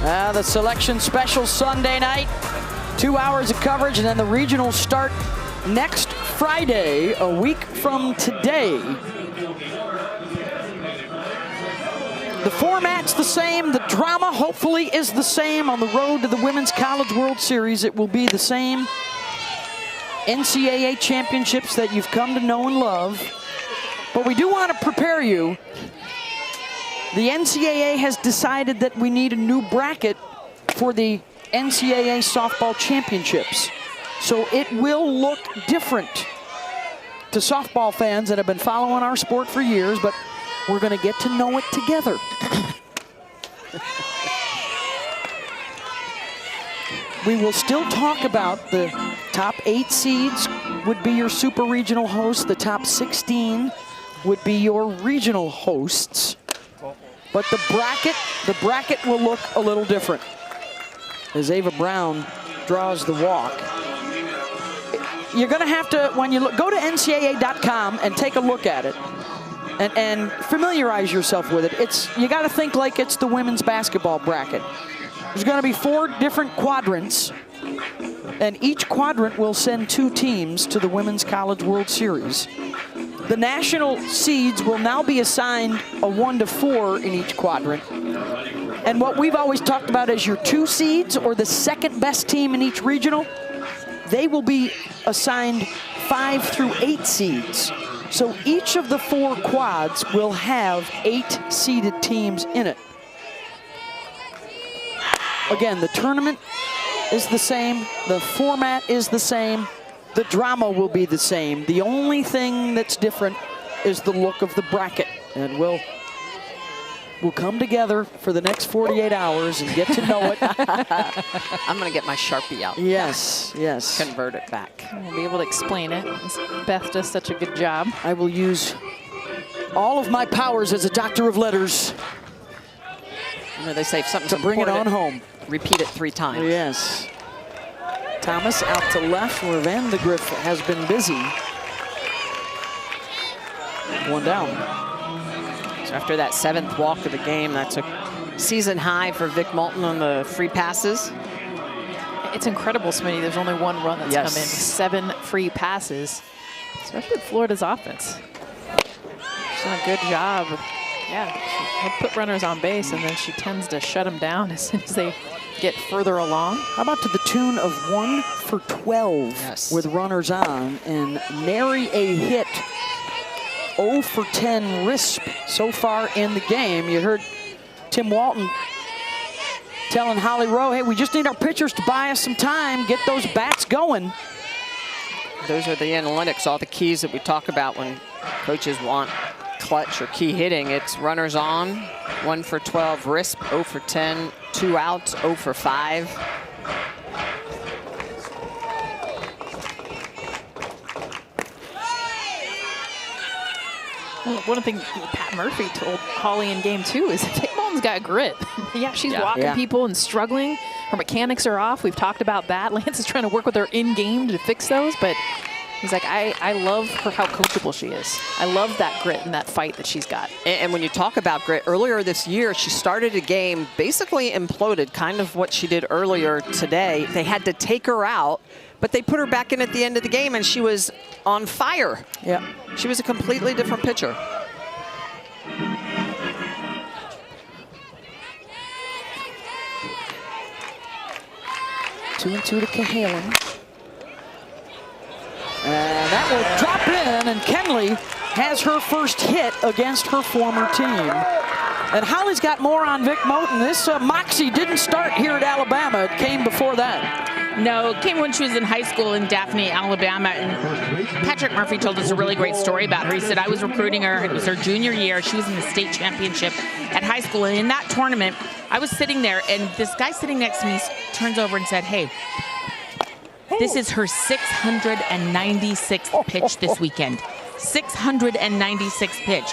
The selection special Sunday night. 2 hours of coverage, and then the regionals start next Friday, a week from today. The format's the same. The drama, hopefully, is the same. On the road to the Women's College World Series, it will be the same NCAA championships that you've come to know and love. But we do want to prepare you. The NCAA has decided that we need a new bracket for the NCAA softball championships. So it will look different to softball fans that have been following our sport for years, but we're going to get to know it together. We will still talk about the top 8 seeds would be your super regional hosts. The top 16 would be your regional hosts. But the bracket will look a little different. As Ava Brown draws the walk. You're going to have to, when you look, go to ncaa.com and take a look at it. And familiarize yourself with it. You got to think like it's the women's basketball bracket. There's going to be 4 different quadrants, and each quadrant will send 2 teams to the Women's College World Series. The national seeds will now be assigned a 1 to 4 in each quadrant. And what we've always talked about as your 2 seeds, or the second best team in each regional, they will be assigned 5 through 8 seeds. So each of the 4 quads will have 8 seeded teams in it. Again, the tournament is the same, the format is the same, the drama will be the same. The only thing that's different is the look of the bracket. And we'll come together for the next 48 hours and get to know it. I'm going to get my Sharpie out. Yes, yes. Convert it back. We'll be able to explain it. Beth does such a good job. I will use all of my powers as a doctor of letters. You know, they say if something's to bring it on important, home. Repeat it 3 times. Yes. Thomas out to left where Van de Griff has been busy. 1 down. So after that 7th walk of the game, that's a season high for Vic Moulton on the free passes. It's incredible, Smitty. There's only 1 run that's come in with 7 free passes, especially with Florida's offense. done a good job. Yeah, she'll put runners on base, and then she tends to shut them down as soon as they get further along. How about to the tune of 1 for 12 with runners on, and nary a hit. 0 for 10 Risp so far in the game. You heard Tim Walton telling Holly Rowe, hey, we just need our pitchers to buy us some time, get those bats going. Those are the analytics, all the keys that we talk about when coaches want clutch or key hitting. It's runners on, 1 for 12 Risp, 0 for 10, 2 outs, 0 for 5. Well, one thing Pat Murphy told Holly in game 2 is Vic Moulton's got grit. Yeah, she's walking people and struggling. Her mechanics are off. We've talked about that. Lance is trying to work with her in game to fix those, but he's like, I love her, how coachable she is. I love that grit and that fight that she's got. And when you talk about grit, earlier this year, she started a game, basically imploded, kind of what she did earlier today. They had to take her out, but they put her back in at the end of the game, and she was on fire. Yeah. She was a completely different pitcher. Two and two to Cahalan. And that will drop in, and Kenley has her first hit against her former team. And Holly's got more on Vic Moulton. This Moxie didn't start here at Alabama. It came before that. No, it came when she was in high school in Daphne, Alabama. And Patrick Murphy told us a really great story about her. He said, I was recruiting her. It was her junior year. She was in the state championship at high school. And in that tournament, I was sitting there, and this guy sitting next to me turns over and said, hey, this is her 696th pitch this weekend. 696th pitch.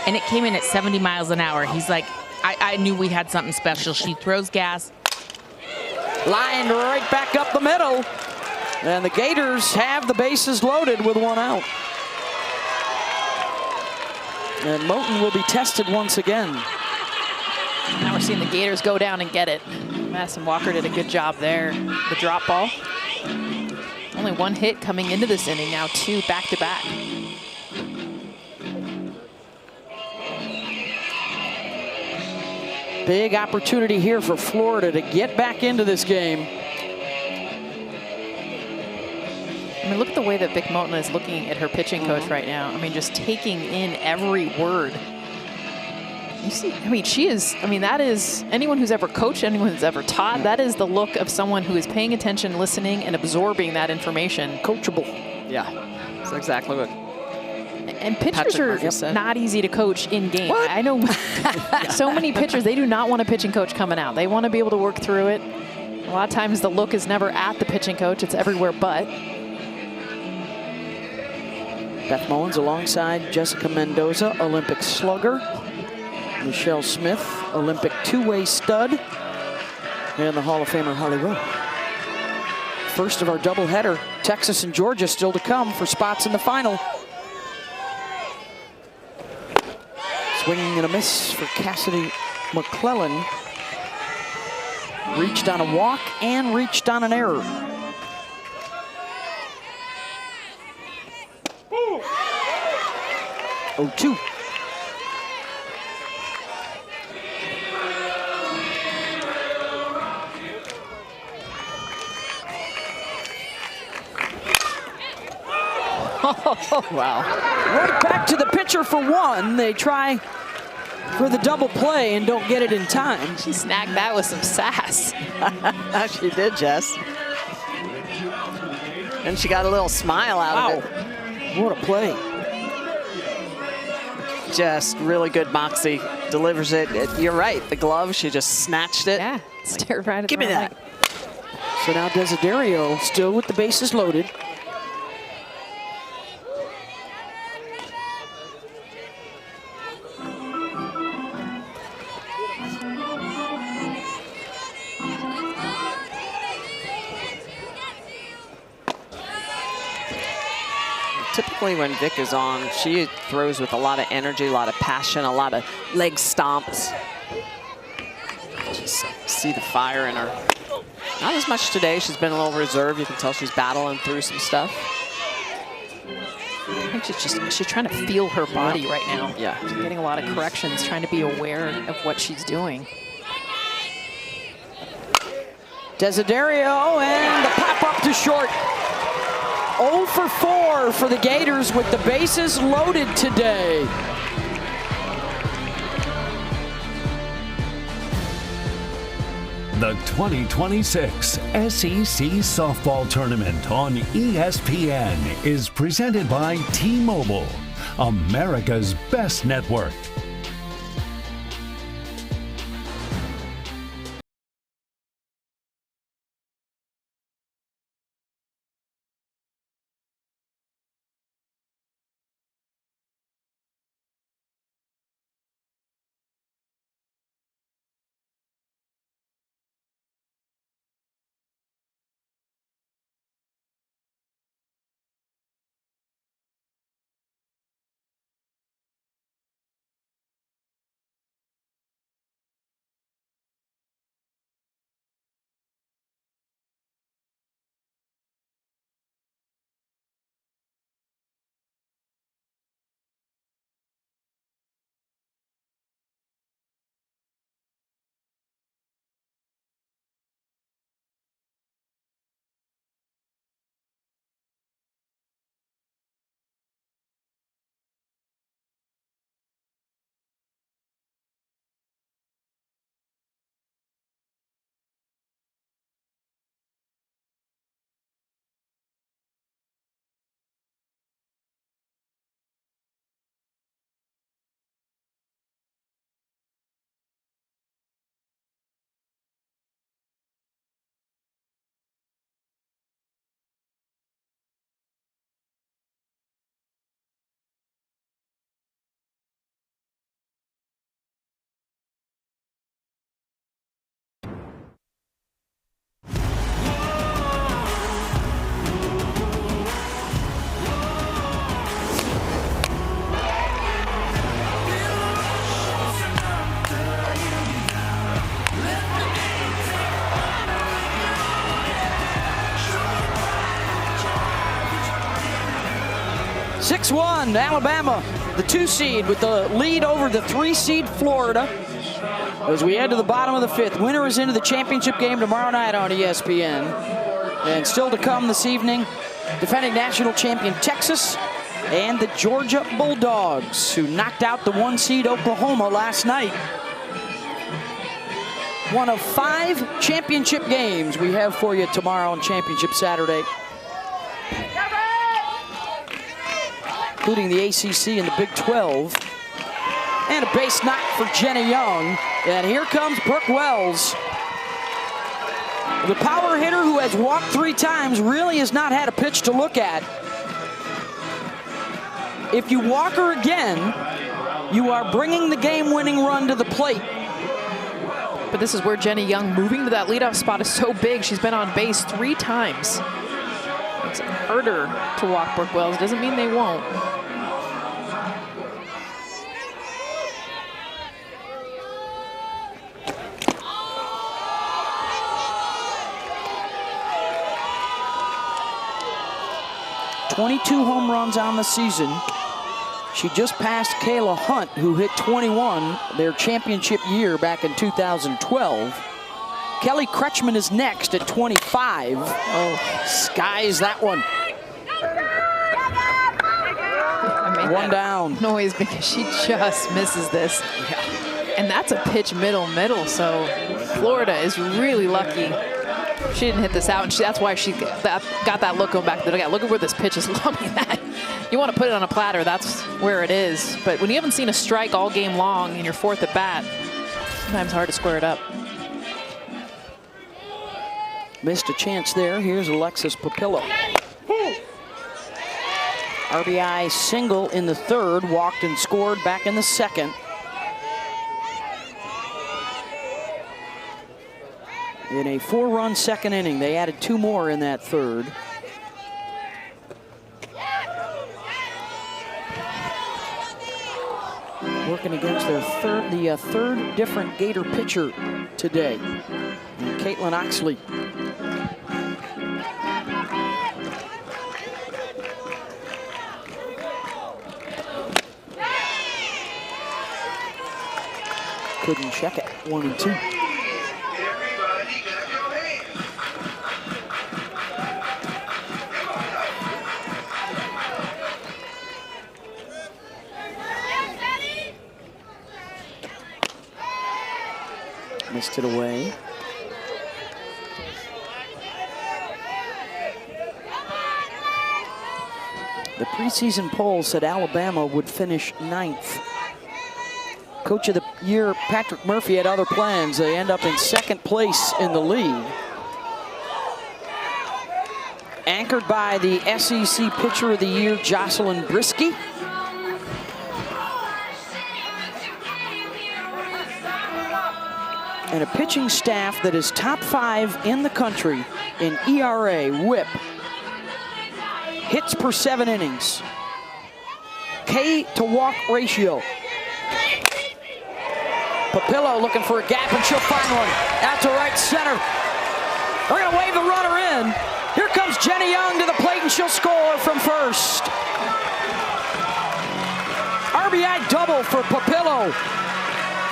And it came in at 70 miles an hour. He's like, I knew we had something special. She throws gas. Lined right back up the middle. And the Gators have the bases loaded with 1 out. And Moulton will be tested once again. Now we're seeing the Gators go down and get it. Madison Walker did a good job there. The drop ball. Only 1 hit coming into this inning, now 2 back-to-back. Big opportunity here for Florida to get back into this game. I mean, look at the way that Vic Moulton is looking at her pitching coach right now. I mean, just taking in every word. You see, I mean, she is, I mean, that is, anyone who's ever coached, anyone who's ever taught, that is the look of someone who is paying attention, listening, and absorbing that information. Coachable. Yeah, that's exactly what. And pitchers are not easy to coach in game. I know so many pitchers, they do not want a pitching coach coming out. They want to be able to work through it. A lot of times the look is never at the pitching coach, it's everywhere but. Beth Mowins alongside Jessica Mendoza, Olympic slugger. Michelle Smith, Olympic two-way stud. And the Hall of Famer Holly Rowe. First of our doubleheader, Texas and Georgia still to come for spots in the final. Swinging and a miss for Cassidy McClellan. Reached on a walk and reached on an error. Oh, 2. Oh, wow. Right back to the pitcher for 1. They try for the double play and don't get it in time. She snagged that with some sass. She did, Jess. And she got a little smile out of it. What a play. Just really good moxie. Delivers it. You're right. The glove, she just snatched it. Yeah, stared right at Give me that. So now Desiderio still with the bases loaded. Typically when Vic is on, she throws with a lot of energy, a lot of passion, a lot of leg stomps. Just see the fire in her. Not as much today. She's been a little reserved. You can tell she's battling through some stuff. think she's trying to feel her body right now. Yeah. She's getting a lot of corrections, trying to be aware of what she's doing. Desiderio, and the pop up to short. 0 for 4 for the Gators with the bases loaded today. The 2026 SEC Softball Tournament on ESPN is presented by T-Mobile, America's best network. Alabama, the 2 seed with the lead over the 3 seed Florida. As we head to the bottom of the 5th, winner is into the championship game tomorrow night on ESPN. And still to come this evening, defending national champion Texas and the Georgia Bulldogs, who knocked out the 1 seed Oklahoma last night. One of 5 championship games we have for you tomorrow on Championship Saturday, including the ACC and the Big 12. And a base knock for Jenny Young. And here comes Brooke Wells. The power hitter who has walked 3 times really has not had a pitch to look at. If you walk her again, you are bringing the game-winning run to the plate. But this is where Jenny Young moving to that leadoff spot is so big. She's been on base 3 times. Makes it harder to walk Brooke Wells. Doesn't mean they won't. .22 home runs on the season. She just passed Kayla Hunt, who hit 21 their championship year back in 2012. Kelly Kretschmann is next at 25. Oh, skies that one. One down. Noise because she just misses this. And that's a pitch middle, so Florida is really lucky she didn't hit this out, and that's why she got that look going back to the dugout. Look at where this pitch is. I mean, that you want to put it on a platter, that's where it is. But when you haven't seen a strike all game long in your 4th at bat, sometimes hard to square it up. Missed a chance there. Here's Alexis Papillo. RBI single in the 3rd, walked and scored back in the 2nd. In a 4-run 2nd inning, they added 2 more in that 3rd. Working against their third different Gator pitcher today, Caitlin Oxley. couldn't check it. 1-2. Missed it away. The preseason poll said Alabama would finish 9th. Coach of the Year, Patrick Murphy, had other plans. They end up in 2nd place in the league. Anchored by the SEC Pitcher of the Year, Jocelyn Brisky. And a pitching staff that is top 5 in the country in ERA, WHIP, hits per 7 innings, K to walk ratio. Papillo looking for a gap, and she'll find one. Out to right center. They're going to wave the runner in. Here comes Jenny Young to the plate, and she'll score from first. RBI double for Papillo.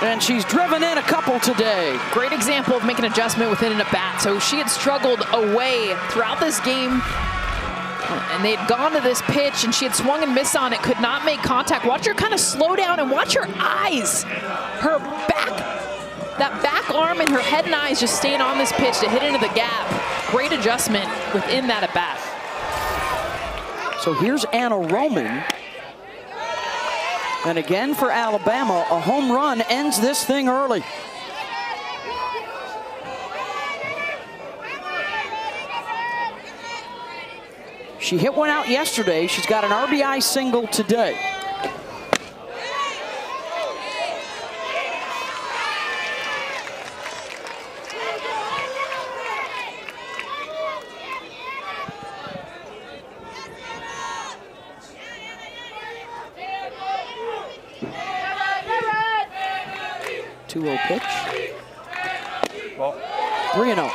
And she's driven in a couple today. Great example of making an adjustment within an at-bat. So she had struggled away throughout this game, and they had gone to this pitch, and she had swung and missed on it, could not make contact. Watch her kind of slow down, and watch her eyes. Her back, that back arm and her head and eyes just staying on this pitch to hit into the gap. Great adjustment within that at-bat. So here's Anna Roman. And again for Alabama, a home run ends this thing early. She hit one out yesterday. She's got an RBI single today. Pitch. Ball. 3-0.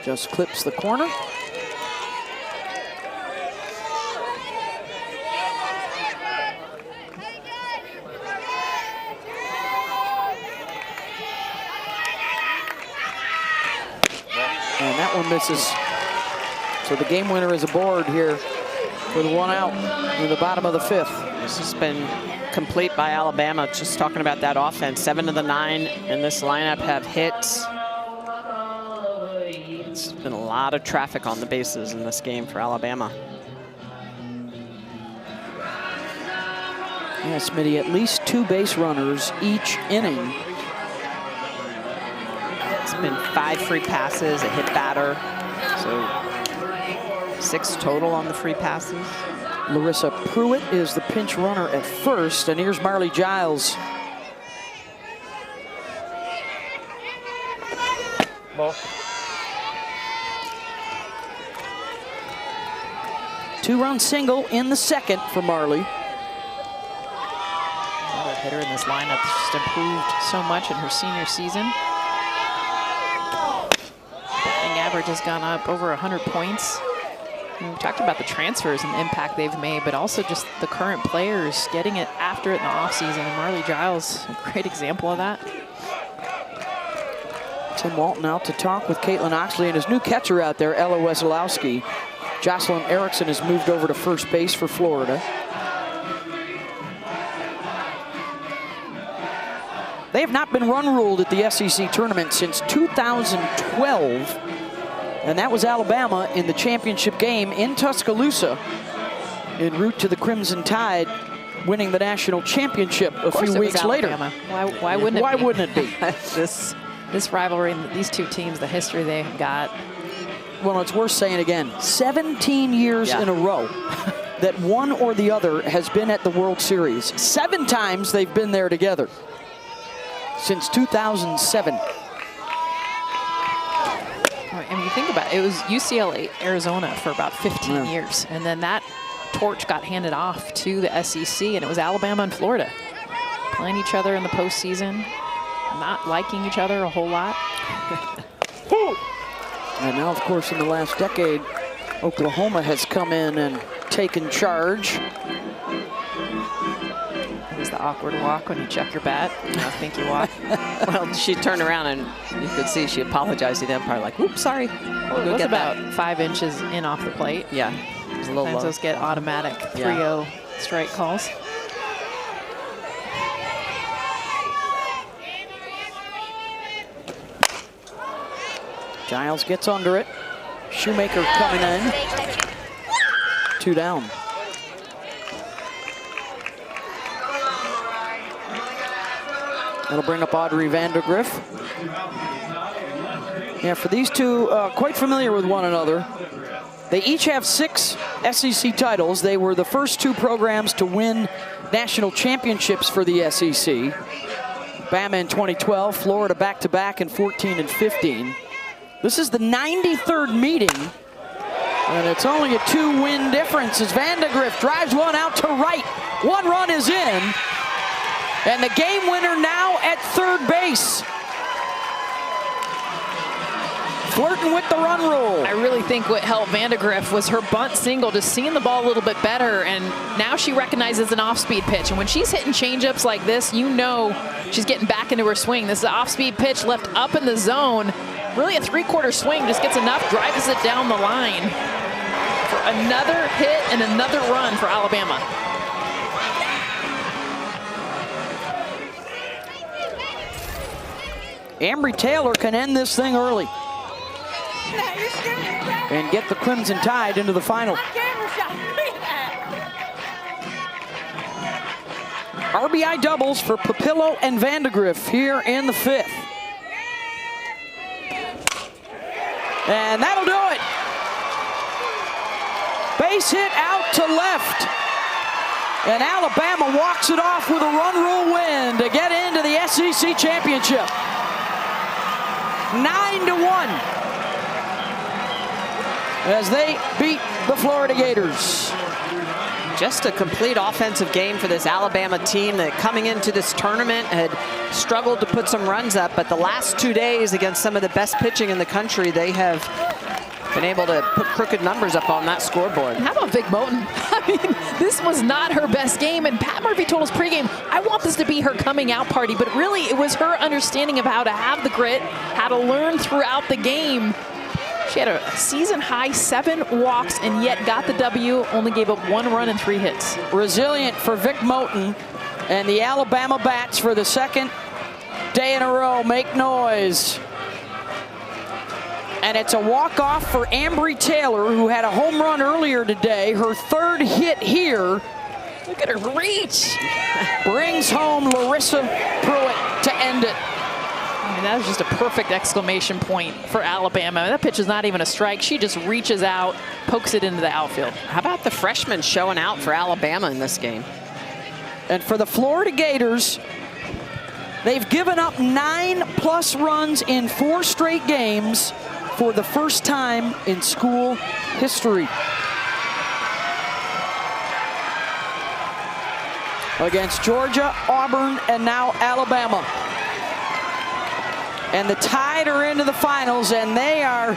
Just clips the corner. And that one misses. So the game winner is aboard here with 1 out in the bottom of the 5th. This has been complete by Alabama. Just talking about that offense. 7 of the 9 in this lineup have hits. It's been a lot of traffic on the bases in this game for Alabama. Yeah, Smitty, at least 2 base runners each inning. It's been 5 free passes, a hit batter. So 6 total on the free passes. Larissa Pruitt is the pinch runner at first, and here's Marley Giles. Ball. 2-run single in the 2nd for Marley. Another hitter in this lineup that's just improved so much in her senior season. Batting average has gone up over 100 points. And we talked about the transfers and the impact they've made, but also just the current players getting it after it in the offseason. And Marley Giles, a great example of that. Tim Walton out to talk with Caitlin Oxley and his new catcher out there, Ella Wesolowski. Jocelyn Erickson has moved over to first base for Florida. They have not been run ruled at the SEC tournament since 2012. And that was Alabama in the championship game in Tuscaloosa, en route to the Crimson Tide, winning the national championship a few weeks later. Why wouldn't it be? Why wouldn't it be? This rivalry, these two teams, the history they've got. Well, it's worth saying again, 17 years in a row that one or the other has been at the World Series. 7 times they've been there together since 2007. I mean, you think about it, it was UCLA, Arizona for about 15 years. And then that torch got handed off to the SEC, and it was Alabama and Florida. playing each other in the postseason, not liking each other a whole lot. And now, of course, in the last decade, Oklahoma has come in and taken charge. It was the awkward walk when you check your bat. I think you walk. Well, she turned around and you could see she apologized to the umpire, like, "Oops, sorry." Well, it was about 5 inches in off the plate. Yeah, it was a little Sometimes low. those get automatic 3-0 strike calls. Giles gets under it. Shoemaker coming in. 2 down. That'll bring up Audrey Vandergriff. Yeah, for these two, quite familiar with one another. They each have 6 SEC titles. They were the first 2 programs to win national championships for the SEC. Bama in 2012, Florida back-to-back in 14 and 15. This is the 93rd meeting, and it's only a 2-win difference as Vandergriff drives one out to right. 1 run is in, and the game winner now at third base. Flirting with the run rule. I really think what helped Vandergriff was her bunt single, just seeing the ball a little bit better, and now she recognizes an off-speed pitch. And when she's hitting changeups like this, you know she's getting back into her swing. This is an off-speed pitch left up in the zone. Really a 3/4 swing, just gets enough, drives it down the line for another hit and another run for Alabama. Ambry Taylor can end this thing early and get the Crimson Tide into the final. RBI doubles for Papillo and Vandergriff here in the 5th. And that'll do it. Base hit out to left. And Alabama walks it off with a run rule win to get into the SEC championship. 9-1 as they beat the Florida Gators. Just a complete offensive game for this Alabama team that coming into this tournament had struggled to put some runs up, but the last 2 days against some of the best pitching in the country, they have been able to put crooked numbers up on that scoreboard. How about Vic Moten? I mean, this was not her best game, and Pat Murphy told us pregame, I want this to be her coming out party, but really it was her understanding of how to have the grit, how to learn throughout the game. She had a season-high 7 walks and yet got the W, only gave up 1 run and 3 hits. Resilient for Vic Moten, and the Alabama bats for the 2nd day in a row make noise. And it's a walk-off for Ambry Taylor, who had a home run earlier today. Her 3rd hit here. Look at her reach. Brings home Larissa Pruitt to end it. I mean, that was just a perfect exclamation point for Alabama. That pitch is not even a strike. She just reaches out, pokes it into the outfield. How about the freshmen showing out for Alabama in this game? And for the Florida Gators, they've given up 9+ runs in 4 straight games for the first time in school history. Against Georgia, Auburn, and now Alabama. And the Tide are into the finals, and they are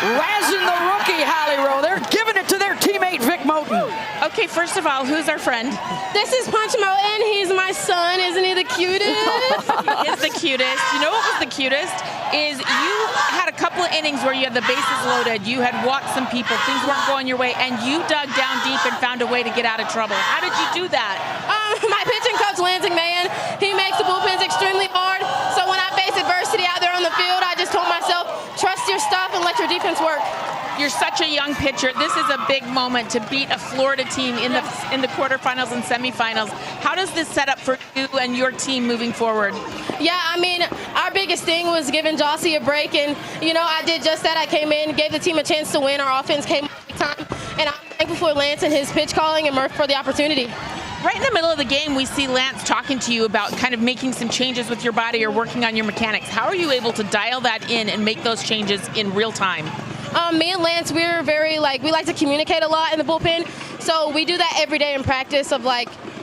razzing the rookie, Holly Rowe. They're giving it to their teammate, Vic Moten. Okay, first of all, who's our friend? This is Punch Moten. He's my son. Isn't he the cutest? He is the cutest. You know what was the cutest? Is you had a couple of innings where you had the bases loaded. You had walked some people. Things weren't going your way, and you dug down deep and found a way to get out of trouble. How did you do that? My pitching coach, Lansing Mahan, he makes the bullpens extremely hard. So when I face adversity out there on the field, I just told myself, trust your stuff and let your defense work. You're such a young pitcher. This is a big moment to beat a Florida team in the quarterfinals and semifinals. How does this set up for you and your team moving forward? Yeah, I mean, our biggest thing was giving Jossie a break, and you know, I did just that. I came in, gave the team a chance to win. Our offense came big time, and I'm thankful for Lance and his pitch calling and Murph for the opportunity. Right in the middle of the game, we see Lance talking to you about kind of making some changes with your body or working on your mechanics. How are you able to dial that in and make those changes in real time? Me and Lance, we're very, we like to communicate a lot in the bullpen. So we do that every day in practice of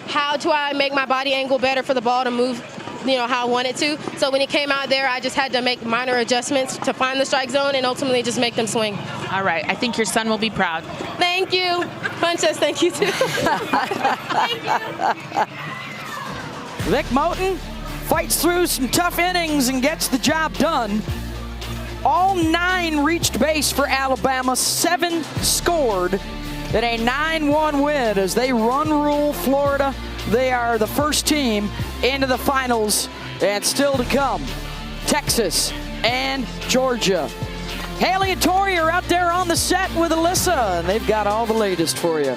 how do I make my body angle better for the ball to move, you know, how I want it to. So when it came out there, I just had to make minor adjustments to find the strike zone and ultimately just make them swing. All right, I think your son will be proud. Thank you. Punch says thank you too. Thank you. Vic Moten fights through some tough innings and gets the job done. All 9 reached base for Alabama, 7 scored in a 9-1 win as they run-rule Florida. They are the first team into the finals, and still to come, Texas and Georgia. Haley and Tori are out there on the set with Alyssa, and they've got all the latest for you.